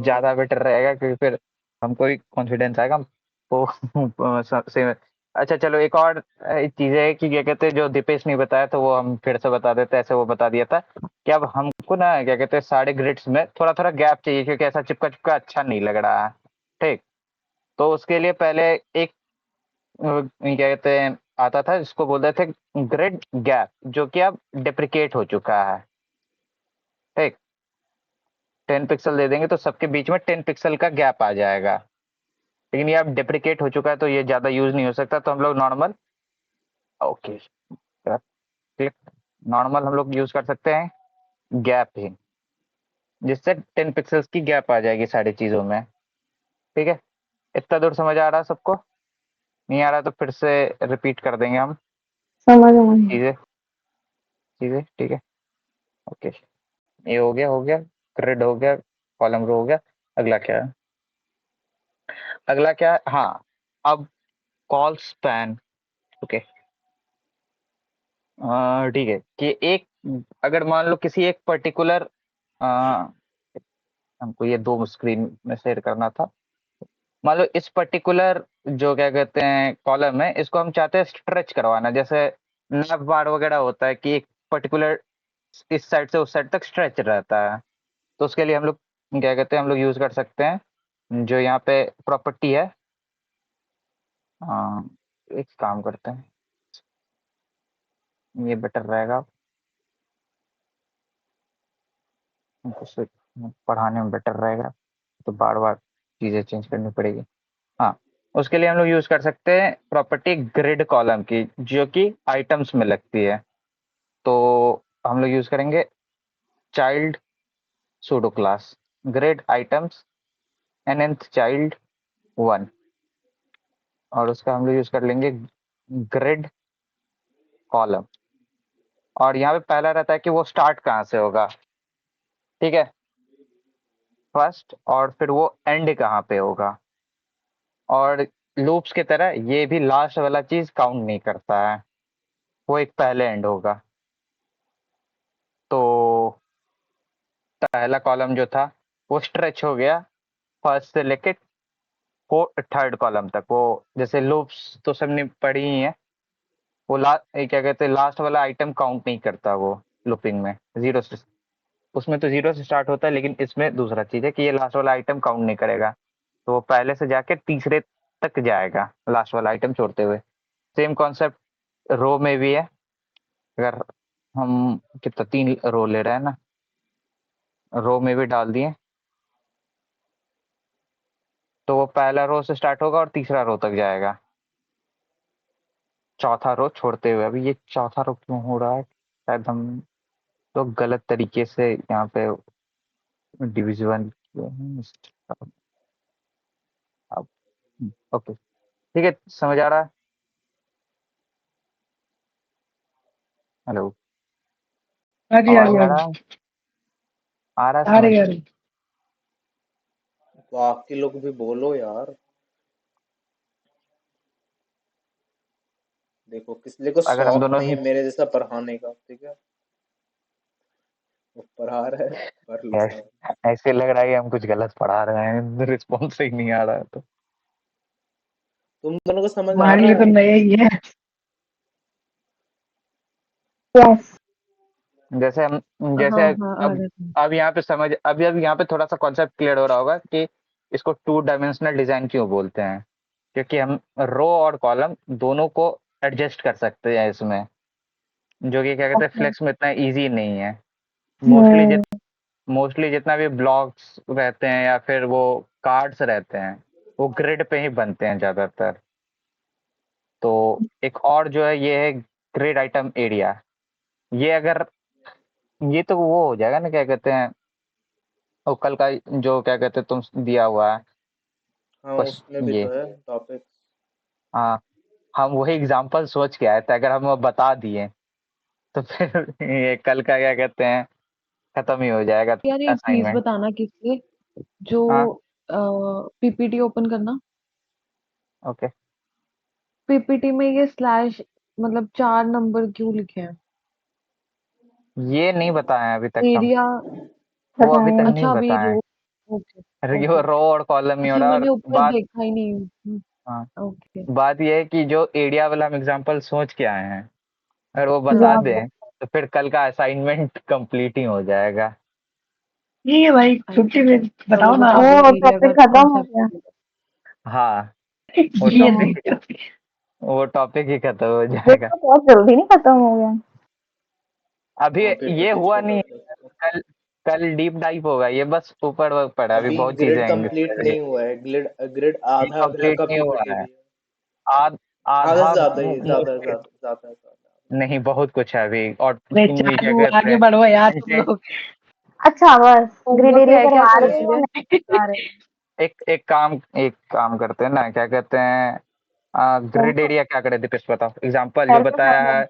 ज्यादा बेटर रहेगा, क्योंकि फिर हमको भी कॉन्फिडेंस आएगा तो से। अच्छा चलो, एक और चीज है कि क्या कहते हैं, जो दीपेश नहीं बताया तो वो हम फिर से बता देते हैं, ऐसे वो बता दिया था कि अब हमको ना क्या कहते हैं सारे ग्रिड्स में थोड़ा थोड़ा गैप चाहिए, क्योंकि ऐसा चिपका चिपका अच्छा नहीं लग रहा है। ठीक। तो उसके लिए पहले एक क्या कहते हैं आता था, जिसको बोलते थे ग्रिड गैप, जो कि अब डिप्रिकेट हो चुका है। ठीक। 10 पिक्सल दे देंगे तो सबके बीच में 10 पिक्सल का गैप आ जाएगा। लेकिन ये अब डिप्रिकेट हो चुका है तो ये ज़्यादा यूज़ नहीं हो सकता, तो हम लोग नॉर्मल, ओके, क्लिक, नॉर्मल हम लोग यूज़ कर सकते हैं गैप ही, जिससे 10 पिक्सल्स की गैप आ जाएगी सारी चीज़ों में। ठीक है। इतना दूर समझ आ रहा है सबको? नहीं आ रहा तो फिर से रिपीट कर देंगे हम समझ आई। चीज़ें चीज़ें। ठीक है। ओके, ये हो गया, ग्रिड हो गया, कॉलम रो हो गया। अगला क्या है? अगला क्या है? हाँ, अब कॉल स्पैन। ओके। ठीक है कि एक, अगर मान लो किसी एक पर्टिकुलर, हमको ये दो स्क्रीन में शेयर करना था। मान लो इस पर्टिकुलर जो क्या कहते हैं कॉलम है, इसको हम चाहते हैं स्ट्रेच करवाना, जैसे नैप बार वगैरह होता है कि एक पर्टिकुलर इस साइड से उस साइड तक स्ट्रेच रहता है। तो उसके लिए हम लोग क्या कहते हैं, हम लोग यूज कर सकते हैं जो यहाँ पे प्रॉपर्टी है। अ, एक काम करते हैं, ये बेटर रहेगा, हमको पढ़ाने में बेटर रहेगा, तो बार बार चीज़ें चेंज करनी पड़ेगी। हाँ, उसके लिए हम लोग यूज कर सकते हैं प्रॉपर्टी ग्रिड कॉलम की, जो कि आइटम्स में लगती है। तो हम लोग यूज करेंगे child pseudo class grid items nth child 1, और उसका हम लोग यूज कर लेंगे ग्रिड कॉलम। और यहाँ पे पहला रहता है कि वो स्टार्ट कहाँ से होगा। ठीक है, फर्स्ट, और फिर वो एंड कहाँ पे होगा। और लूप्स की तरह ये भी लास्ट वाला चीज काउंट नहीं करता है, वो एक पहले एंड होगा। तो पहला कॉलम जो था वो स्ट्रेच हो गया फर्स्ट से लेके थर्ड कॉलम तक। वो जैसे लूप्स तो सबने पढ़ी ही है, वो क्या कहते हैं लास्ट वाला आइटम काउंट नहीं करता वो लूपिंग में, जीरो से, उसमें तो जीरो से स्टार्ट होता है, लेकिन इसमें दूसरा चीज है कि ये लास्ट वाला आइटम काउंट नहीं करेगा। तो वो पहले से जाके तीसरे तक जाएगा लास्ट वाला आइटम छोड़ते हुए। सेम कॉन्सेप्ट रो में भी है। अगर हम कितना 3 रो ले रहे हैं ना, रो में भी डाल दिए, तो वो पहला रो से स्टार्ट होगा और तीसरा रो तक जाएगा, चौथा रो छोड़ते हुए। अभी ये चौथा रो क्यों हो रहा है? शायद हम लोग गलत तरीके से यहाँ पे डिविजन किए हैं। अब ओके, ठीक है, समझ आ रहा है? हेलो, हाँ जी, हाँ आवाज जी, आ हाँ रहा जी। है? आ रहा है आ समझ? रही, आ रही। बाकी लोग भी बोलो यार। देखो अगर हम शौक दोनों नहीं ही है मेरे जैसा पढ़ाने का, ठीक है? वो पढ़ा रहा है, पढ़ लो साहब। ऐसे लग रहा है कि हम कुछ गलत पढ़ा रहे हैं, रिस्पॉन्स सही नहीं आ रहा है तो। तुम दोनों को समझ आ हमारे लिए रहा तो है? नया ही है। Yes. जैसे हम, हाँ जैसे हाँ, आ अब रहा था। अब यहाँ पे समझ, अभी अब यहाँ पे थोड़ा सा कॉन्सेप्ट क्लियर हो रहा होगा कि इसको 2 डायमेंशनल डिजाइन क्यों बोलते हैं। क्योंकि हम रो और कॉलम दोनों को एडजस्ट कर सकते हैं इसमें, जो कि क्या कहते हैं Okay. फ्लेक्स में इतना इजी नहीं है। मोस्टली हम्म। मोस्टली जितना भी ब्लॉक्स रहते हैं या फिर वो कार्ड्स रहते हैं, वो ग्रिड पे ही बनते हैं ज्यादातर। तो एक और जो है ये है ग्रिड आइटम एरिया। ये अगर ये तो वो हो जाएगा ना, क्या कहते हैं, वो कल का जो क्या कहते हैं तुम दिया हुआ है हाँ, बस उसमें भी ये। तो है टॉपिक। हाँ, हम वही एग्जाम्पल सोच के आए थे, अगर हम वो बता दिए तो फिर ये कल का क्या कहते हैं खत्म ही हो जाएगा यार एक चीज असाइनमेंट। बताना किससे, जो हाँ पीपीटी ओपन करना। ओके। पीपीटी में ये स्लैश मतलब 4 नंबर क्यों लिखे हैं? ये नहीं बताया अभी तक हम, एरिया। वो पता अभी तक नहीं। नहीं अच्छा अभी बताए। रो। ओके। यो ओके। रो और कॉलम ही हो अच्छा रहा है। मैंने और ऊपर बात, देखा ही नहीं। हाँ, ओके। बात ये है कि जो एरिया वाला हम एग्जाम्पल सोच के आए हैं अगर वो बता हाँ, दें तो फिर कल का असाइनमेंट कंप्लीट ही हो जाएगा। ठीक है भाई, छुट्टी अच्छा में चलो बताओ ना बता आप। दो वो एरिया टॉपिक का खत्म हो गया। कॉन्सेप्ट। हाँ, वो ये हम्म, टॉपिक वो टॉपिक ही खत्म हो ये जाएगा। तो बहुत जल्दी नहीं खत्म हो गया। अभी हाँ, ये पीपीटी हुआ छोटा नहीं, सा। कल कल डीप डाइव होगा, ये बस ऊपर वर्क पड़ा है, अभी अभी बहुत चीजें ग्रिड आएंगी कंप्लीट इसमें। नहीं हुआ है, ग्रिड ग्रिड ये आधा अधूरा कंप्लीट का नहीं हुआ पीपीटी है। भी है। आध आधा से आधा ज्यादा ही, ज्यादा मुश्किल, ज्यादा ज्यादा ज्यादा। नहीं बहुत कुछ है अभी। और अरे ये क्या चालू, कहते आगे हैं बढ़ो यार तुम कंटेंट। लोग। अच्छा, बस ग्रिड होमवर्क एरिया है क्या करवा कल रहे के हो या लिए? नहीं करवा रहे हो? एक काम करते हैं ना, क्या कहते हैं ग्रिड होमवर्क, एरिया क्या करे दीपेश बताओ, एग्जांपल जो सेल्फ बताया है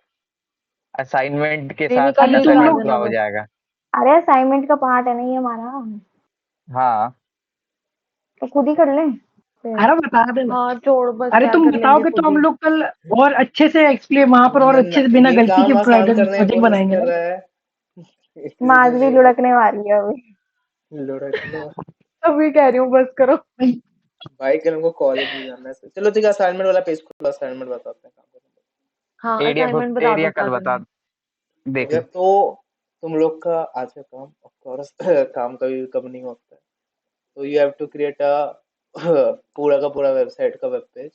असाइनमेंट। असाइनमेंट के नहीं साथ नहीं, साथ कल अभी ही तुम करा असाइनमेंट लोग, पूरा देना हो बस। जाएगा। अरे असाइनमेंट का पार्ट है नहीं हमारा, हाँ तो खुद ही कर लें फिर। अरे बता देना। हाँ छोड़, बस अरे क्या तुम कर लेंगे बताओगे तो खुद हम ही। लोग कल और अच्छे से एक्सप्लेन वहां पर और अच्छे से बिना ये गलती के काम आसान करने की प्रोजेक्ट कोशिश बनाएंगे कर ना। रहा है। मार्क्स भी नहीं लुढ़कने बता, वाली है अभी। लुढ़कने। अभी कह रही हूँ बस करो। भाई कल हमको कॉलेज भी जाना है। चलो ठीक है, असाइनमेंट वाला पेज खोलो, असाइनमेंट बताते हैं काम करेंगे। हाँ एरिया असाइनमेंट बता दो एरिया क्या कल करना बता, है। ठीक देख है, लो। तो तुम लोग का आज का काम ऑफ कोर्स काम कभी कम नहीं होता है। तो you have to create a पूरा का पूरा वेबसाइट का वेब पेज,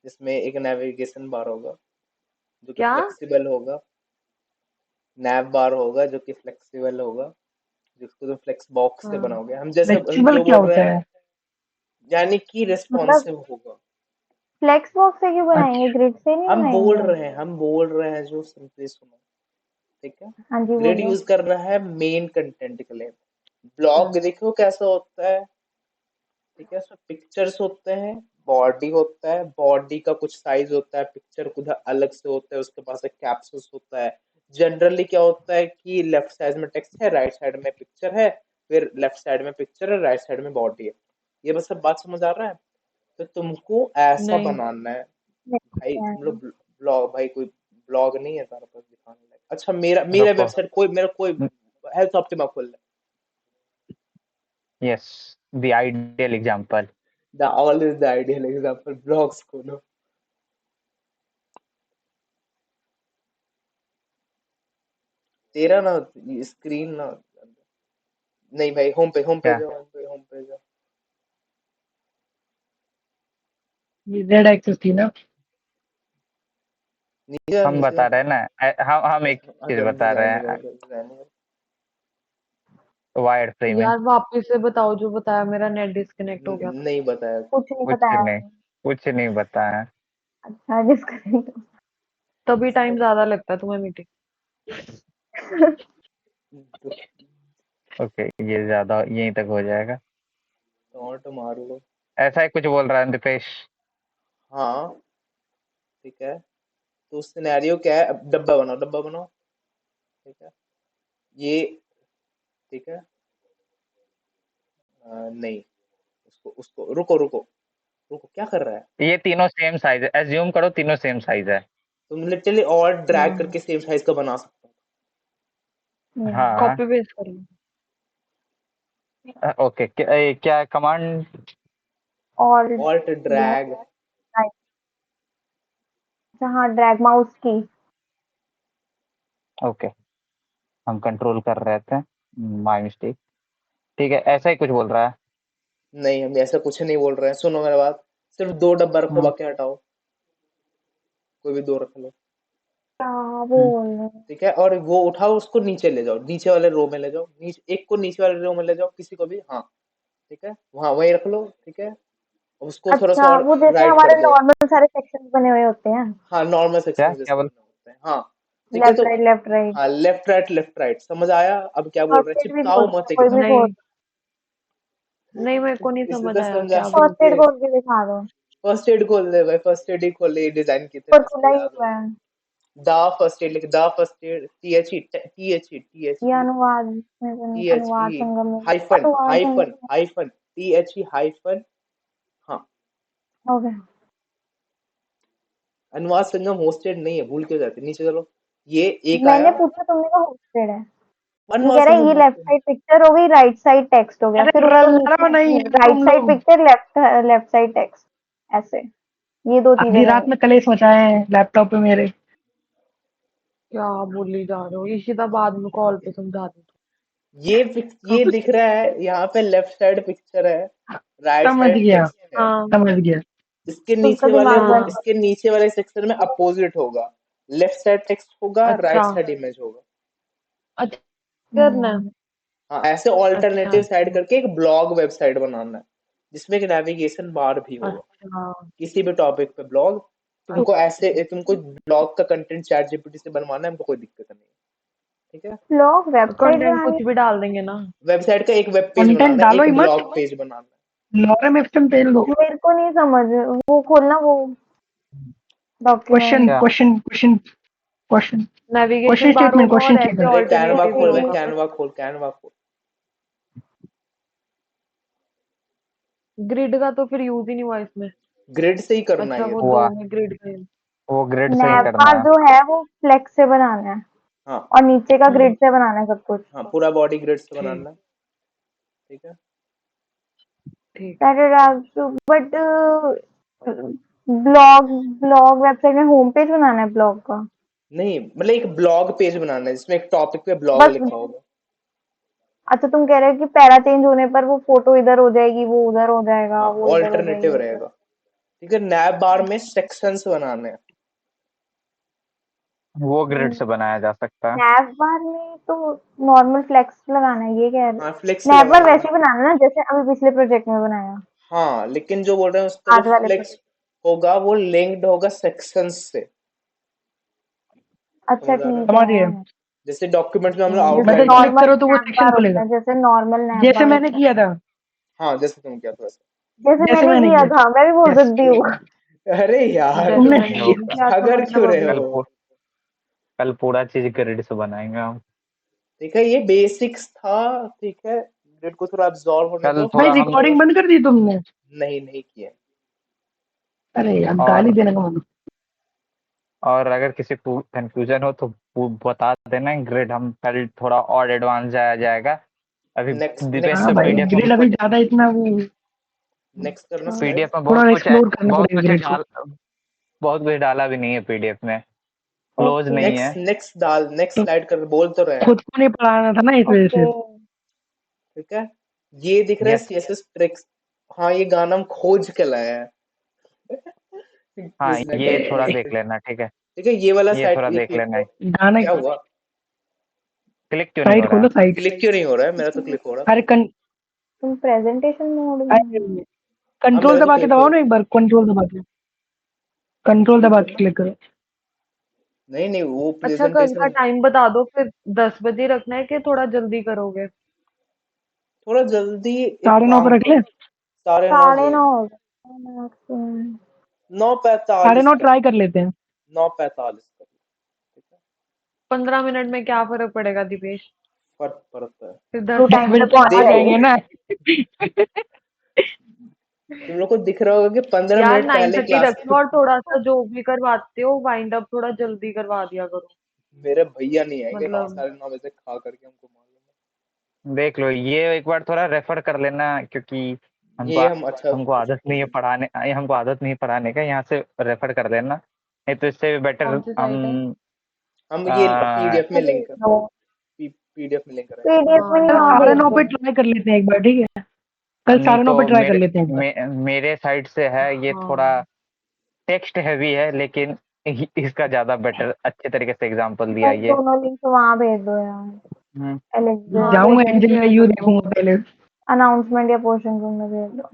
जिसमें एक नेविगेशन बार होगा जो कि क्या? फ्लेक्सिबल होगा। नैव बार होगा जो कि फ्लेक्सिबल होगा, जिसको तुम फ्लेक्स बॉक्स से हाँ। बनाओगे। हम जैसे हम फ्लेक्सिबल जो क्या बोल रहे होता हैं, है? यानी कि मतलब रिस्पॉन्सिव होगा। फ्लेक्स बॉक्स से क्यों बनाएंगे, अच्छा, ग्रिड से नहीं बनाएंगे? हम बोल रहे हैं जो सिंपली सुनो। ठीक है, हाँ जी, ग्रिड बोलो। यूज कर रहा है मेन कंटेंट के लिए। ब्लॉग देखो कैसा होता है। ठीक है, उसमें पिक्चर्स होते हैं, बॉडी होता है, बॉडी का कुछ साइज होता है, पिक्चर खुद अलग से होता है, उसके पास एक कैप्सूस होता है। जनरली क्या होता है कि लेफ्ट साइड में टेक्स्ट है, राइट साइड में पिक्चर है, फिर लेफ्ट साइड में पिक्चर है, राइट साइड में बॉडी है। ये बस सब बात समझ आ रहा है? तो तुमको ऐसा नहीं। बनाना है। भाई नहीं, तुम लोग ब्लॉग, भाई कोई ब्लॉग नहीं है तारा पास दिखाने लायक? अच्छा, मेरा मेरा रुको। वेबसाइट कोई, मेरा कोई हेल्थ ऑप्टिमा खोल ले। Yes, the ideal example. The all is the ideal example, blogs खोलो। तेरा ना स्क्रीन ना, नहीं भाई, होम पे क्या जाओ, होम पे जाओ। ये जेड एक्सेस थी ना। नीचे जाओ, हम नीचे बता जाओ। रहे हैं ना, हम एक अच्छा चीज अच्छा, बता रहे हैं, डिजाइनिंग। Wired framing. यार वापस से बताओ जो बताया, मेरा नेट डिस्कनेक्ट हो गया था। नहीं बताया। कुछ नहीं कुछ बताया नहीं, आपने। कुछ नहीं बताया। अच्छा, डिस्कनेक्ट। तभी टाइम ज्यादा लगता है तुम्हें मीटिंग। ओके, ये ज्यादा यहीं तक हो जाएगा। टॉन्ट मार लो। ऐसा ही कुछ बोल रहा है दीपेश। हाँ, ठीक है, तो सिनेरियो क्या है? अब डब्बा बनाओ, डब्बा बनाओ। ठीक है, ये, ठीक है, नहीं, उसको उसको रुको रुको रुको, क्या कर रहा है? ये तीनों सेम साइज है, एज्यूम करो तीनों सेम साइज है। तुम लिटरली और ड्रैग हम्म। करके सेम साइज का बना सकते हाँ। कॉपी पेस्ट कर लो। ओके, क्या कमांड? और हो। ऑल्ट ये है, ड्रैग। जहाँ ड्रैग माउस की। ओके, हम कंट्रोल कर रहे थे, माय मिस्टेक। ठीक है, ऐसा ही कुछ बोल रहा है। नहीं, हम ऐसा कुछ नहीं बोल रहे हैं, सुनो मेरी बात। सिर्फ दो डब्बा रखो, हम्म, बाकी हटाओ। कोई भी दो रख लो। क्या हम्म, बोल रहे हैं? ठीक है, और वो उठाओ, उसको नीचे ले जाओ, नीचे वाले रो में ले जाओ, नीचे एक को नीचे वाले रो में ले जाओ, किसी को भी। हाँ, ठीक है, वहां वही रख लो। ठीक है, उसको थोड़ा सा अच्छा, और वो जैसे राइट कर हमारे दो। नॉर्मल सारे सेक्शंस बने हुए होते हैं। हाँ, नॉर्मल क्या सेक्शन क्या जैसे बोल? बने होते हैं, हाँ। ठीक है, तो लेफ्ट राइट हाँ लेफ्ट राइट समझ आया। अब क्या बोल रहे हैं, फर्स्ट एड भी चिपकाओ बोल मत कोई एकदम। भी बोल नहीं नहीं, मेरे को नहीं इसे समझ तो आया समझा क्या बोल फर्स्ट रहे एड हो। बोल के दिखा दो फर्स्ट एड खोल दे भाई, फर्स्ट एड ही खोल ले, डिजाइन की थे पर मस्त खुला ही याद हुआ है। है द फर्स्ट एड लिख, द फर्स्ट एड, ये THE अनुवाद में तो नहीं, अनुवाद THE संगम में हाइफन अनुवाद hyphen Sangam hyphen THE hyphen, हाँ में हो गया। अनुवाद संगम होस्टेड नहीं है, भूल क्यों जाते, नीचे चलो। ये एक आया, मैंने पूछा, तुमने कहा होस्टेड है। ये अनुवाद कह रहा है संगम ये लेफ्ट होस्टेड। साइड पिक्चर हो गई, राइट साइड टेक्स्ट हो गया, अरे फिर ऊपर करो नहीं नीचे यार राइट तुम साइड लोग, पिक्चर, लेफ्ट साइड टेक्स्ट, ऐसे ये दो चीजें आधी रात नहीं। में कलेश मचाए हैं लैपटॉप पे मेरे। क्या बोली जा रहे हो, इशिता बाद में कॉल पे समझा दे। ये दिख रहा है यहाँ पे, लेफ्ट साइड पिक्चर है, राइट समझ साइड गया, टेक्स्ट है। हाँ समझ गया। उसका दिमाग बंद। इसके नीचे वाले सेक्शन में अपोजिट होगा, लेफ्ट साइड टेक्स्ट होगा, राइट अच्छा साइड इमेज होगा। अच्छा करना है। हम्म, हाँ, ऐसे अच्छा ऑल्टरनेटिव साइड अच्छा करके एक ब्लॉग वेबसाइट बनाना है, जिसमें एक नेविगेशन बार भी होगा, अच्छा किसी भी टॉपिक पे ब्लॉग। तुमको ऐसे, तुमको ब्लॉग का कंटेंट चैट जीपीटी से बनवाना है, हमको कोई दिक्कत नहीं है, ठीक है। ब्लॉग तो वेबसाइट कंटेंट बनानी कुछ भी डाल देंगे ना। वेबसाइट का एक वेब पेज कंटेंट बनाना है, डालो एक ही मत, ब्लॉग पेज बनाना लॉरम एफएम पेल दो। है, मेरे को नहीं समझ, वो खोलना, वो क्वेश्चन डॉक्यूमेंट। क्या question question question navigation question bar statement, होगा क्वेश्चन और ऐसे है। स्टेटमेंट। अरे कैनवा ऑल्टरनेटिव ही खोल रहे, होगा। कैनवा खोल। ग्रिड का तो फिर यूज ही नहीं हुआ इसमें। ग्रिड से ही करना है अच्छा ये वो तो। हुआ, दो में ग्रिड का use। वो ग्रिड से ही नैव करना बार है। जो है वो फ्लेक्स से बनाना है हाँ और नीचे का ग्रिड से बनाना है सब कुछ। हाँ, पूरा बॉडी ग्रिड से ठीक बनाना है, ठीक है। ठीक है। बट ब्लॉग ब्लॉग वेबसाइट में होम पेज बनाना है ब्लॉग का। नहीं मतलब एक ब्लॉग पेज बनाना है, जिसमें एक टॉपिक पे ब्लॉग बस, लिखा होगा। अच्छा तुम कह रहे हो कि पैरा चेंज होने पर वो फोटो इधर हो जाएगी, वो उधर हो जाएगा, हाँ, वो इधर हो ऑल्टरनेटिव जाएगी। रहेगा, ठीक है। नैब बार में सेक्शंस बनाने हैं। वो ग्रिड से बनाया जा सकता है। नैव बार में तो नॉर्मल फ्लेक्स लगाना है, ये कह रहे। हाँ, फ्लेक्स नैव बार लगाना है। वैसे ही बनाना है ना जैसे अभी पिछले प्रोजेक्ट में बनाया, हाँ, लेकिन जो बोल रहे हैं उसका जो आज वाले फ्लेक्स प्रोजेक्ट। होगा वो लिंक्ड होगा सेक्शंस से, अच्छा समझ आ रहा है। ठीक समझ गए। है, जैसे डॉक्यूमेंट में हम लोग जैसे बटन आउटलाइन क्लिक बनाते नॉर्मल हैं। करो तो वो नैव सेक्शन बार होता खुलेगा, है, जैसे नॉर्मल नैव जैसे बार मैंने होता है, किया था। हाँ, जैसे तुम क्या था वैसे। जैसे जैसे मैंने मैंने किया किया था, मैं भी बोल यस, सकती हूँ। अरे यार, जैसे तुमने मैंने जो नहीं किया था अगर क्यों मतलब रहे अभी। कल हो। पू- कल पूरा चीज ग्रिड से बनाएंगे हम। ठीक है, ये बेसिक्स था, ठीक है। ग्रिड को थोड़ा अब्सॉर्ब होने कल दो, भाई थोड़ा फिर हम, उसके रिकॉर्डिंग बाद। बंद कर दी तुमने? नहीं किया। अरे यार गाली और देने का मन। और अगर किसी को कंफ्यूजन हो तो बता देना। ग्रिड हम कल थोड़ा और एडवांस जाया जाएगा। अभी दीपेश हाँ नेक्स्ट से भाई करो, पीडीएफ में ग्रिड बहुत अभी कुछ, ज्यादा इतना वो नेक्स्ट करना अच्छा, स्लाइड। पीडीएफ में थोड़ा एक्सप्लोर करना बहुत पड़ेगा कुछ ग्रिड को। बहुत कुछ डाला भी नहीं है पीडीएफ में, क्लोज ओके नहीं है। नेक्स्ट तो स्लाइड कर, बोल तो रहे हैं। खुद को नहीं पढ़ाना था ना इस वजह ओके। से। ठीक है, ये दिख रहा है यस, सीएसएस ट्रिक्स। हाँ, ये गाना हम खोज के लाए हैं। हाँ क्विज ये नाइट थोड़ा में। देख लेना, ठीक है। ठीक है, ये वाला ये साइट थोड़ा ये देख क्लिक लेना, करो। गाना क्या हुआ? क्लिक क्यों नहीं हो साइट रहा खोलो है। साइट। क्लिक क्यों नहीं हो रहा है? मेरा तो क्लिक हो रहा अरे था। तुम प्रेजेंटेशन मोड में हो? हाँ, कंट्रोल मेरा तो दबा के क्लिक हो दबाओ रहा ना था। एक बार, कंट्रोल दबा के, कंट्रोल क्लिक दबा के करना। क्लिक करो। नहीं, वो अच्छा कल का प्रेजेंटेशन टाइम बता दो फिर, 10 बजे रखना है कि थोड़ा जल्दी करोगे। थोड़ा जल्दी। एक 9:30 काम पर रख ले। करो, 9:30 साढ़े जो, नौ हो गए मैक्सिमम। 9:45 9:30 कर, ट्राई कर लेते हैं। 9:45 कर, ठीक है। 15 मिनट में क्या फर्क पड़ेगा दीपेश? फर्क पड़ता है। फिर तो 10 टाइम पे डेविल पहुंच आ देखो, जाएंगे जाएगी। ना। तुम लोग को दिख रहा होगा कि 15 यार मिनट पहले 9:30 क्लास। रखना और थोड़ा सा जो भी करवाते हो वाइंड अप थोड़ा जल्दी करवा दिया करो। मेरे भैया नहीं आएंगे नौ मतलब साढ़े नौ बजे खा करके, हमको मालूम देख लो, ये एक बार थोड़ा रेफर कर लेना, क्योंकि है। हमको ये हम अच्छा हमको आदत नहीं है पढ़ाने, हमको आदत नहीं है पढ़ाने का। यहाँ से रेफर कर लेना, नहीं तो इससे भी बेटर कौन सी साइट है? हम हम ये आ, पीडीएफ में लिंक, भेज दो, पीडीएफ में लिंक करेंगे। पीडीएफ में हाँ नहीं, कल वहाँ डाल साढ़े भेज नौ देना। दो। पे ट्राई कर लेते हैं एक बार, ठीक है? कल नहीं 9:30 पे तो ट्राई कर लेते हैं एक बार। मेरे साइड से है, ये थोड़ा हाँ टेक्स्ट हैवी है, लेकिन इसका ज्यादा बेटर अच्छे तरीके से एग्जांपल दिया भाई ये। दोनों लिंक वहाँ भेज दो यार, हम्म, पहले हाँ जाऊंगा दोनों ही एंजल या शेयर यू कर दो। देखूंगा पहले। अनाउंसमेंट या पोर्शन में भेज दो।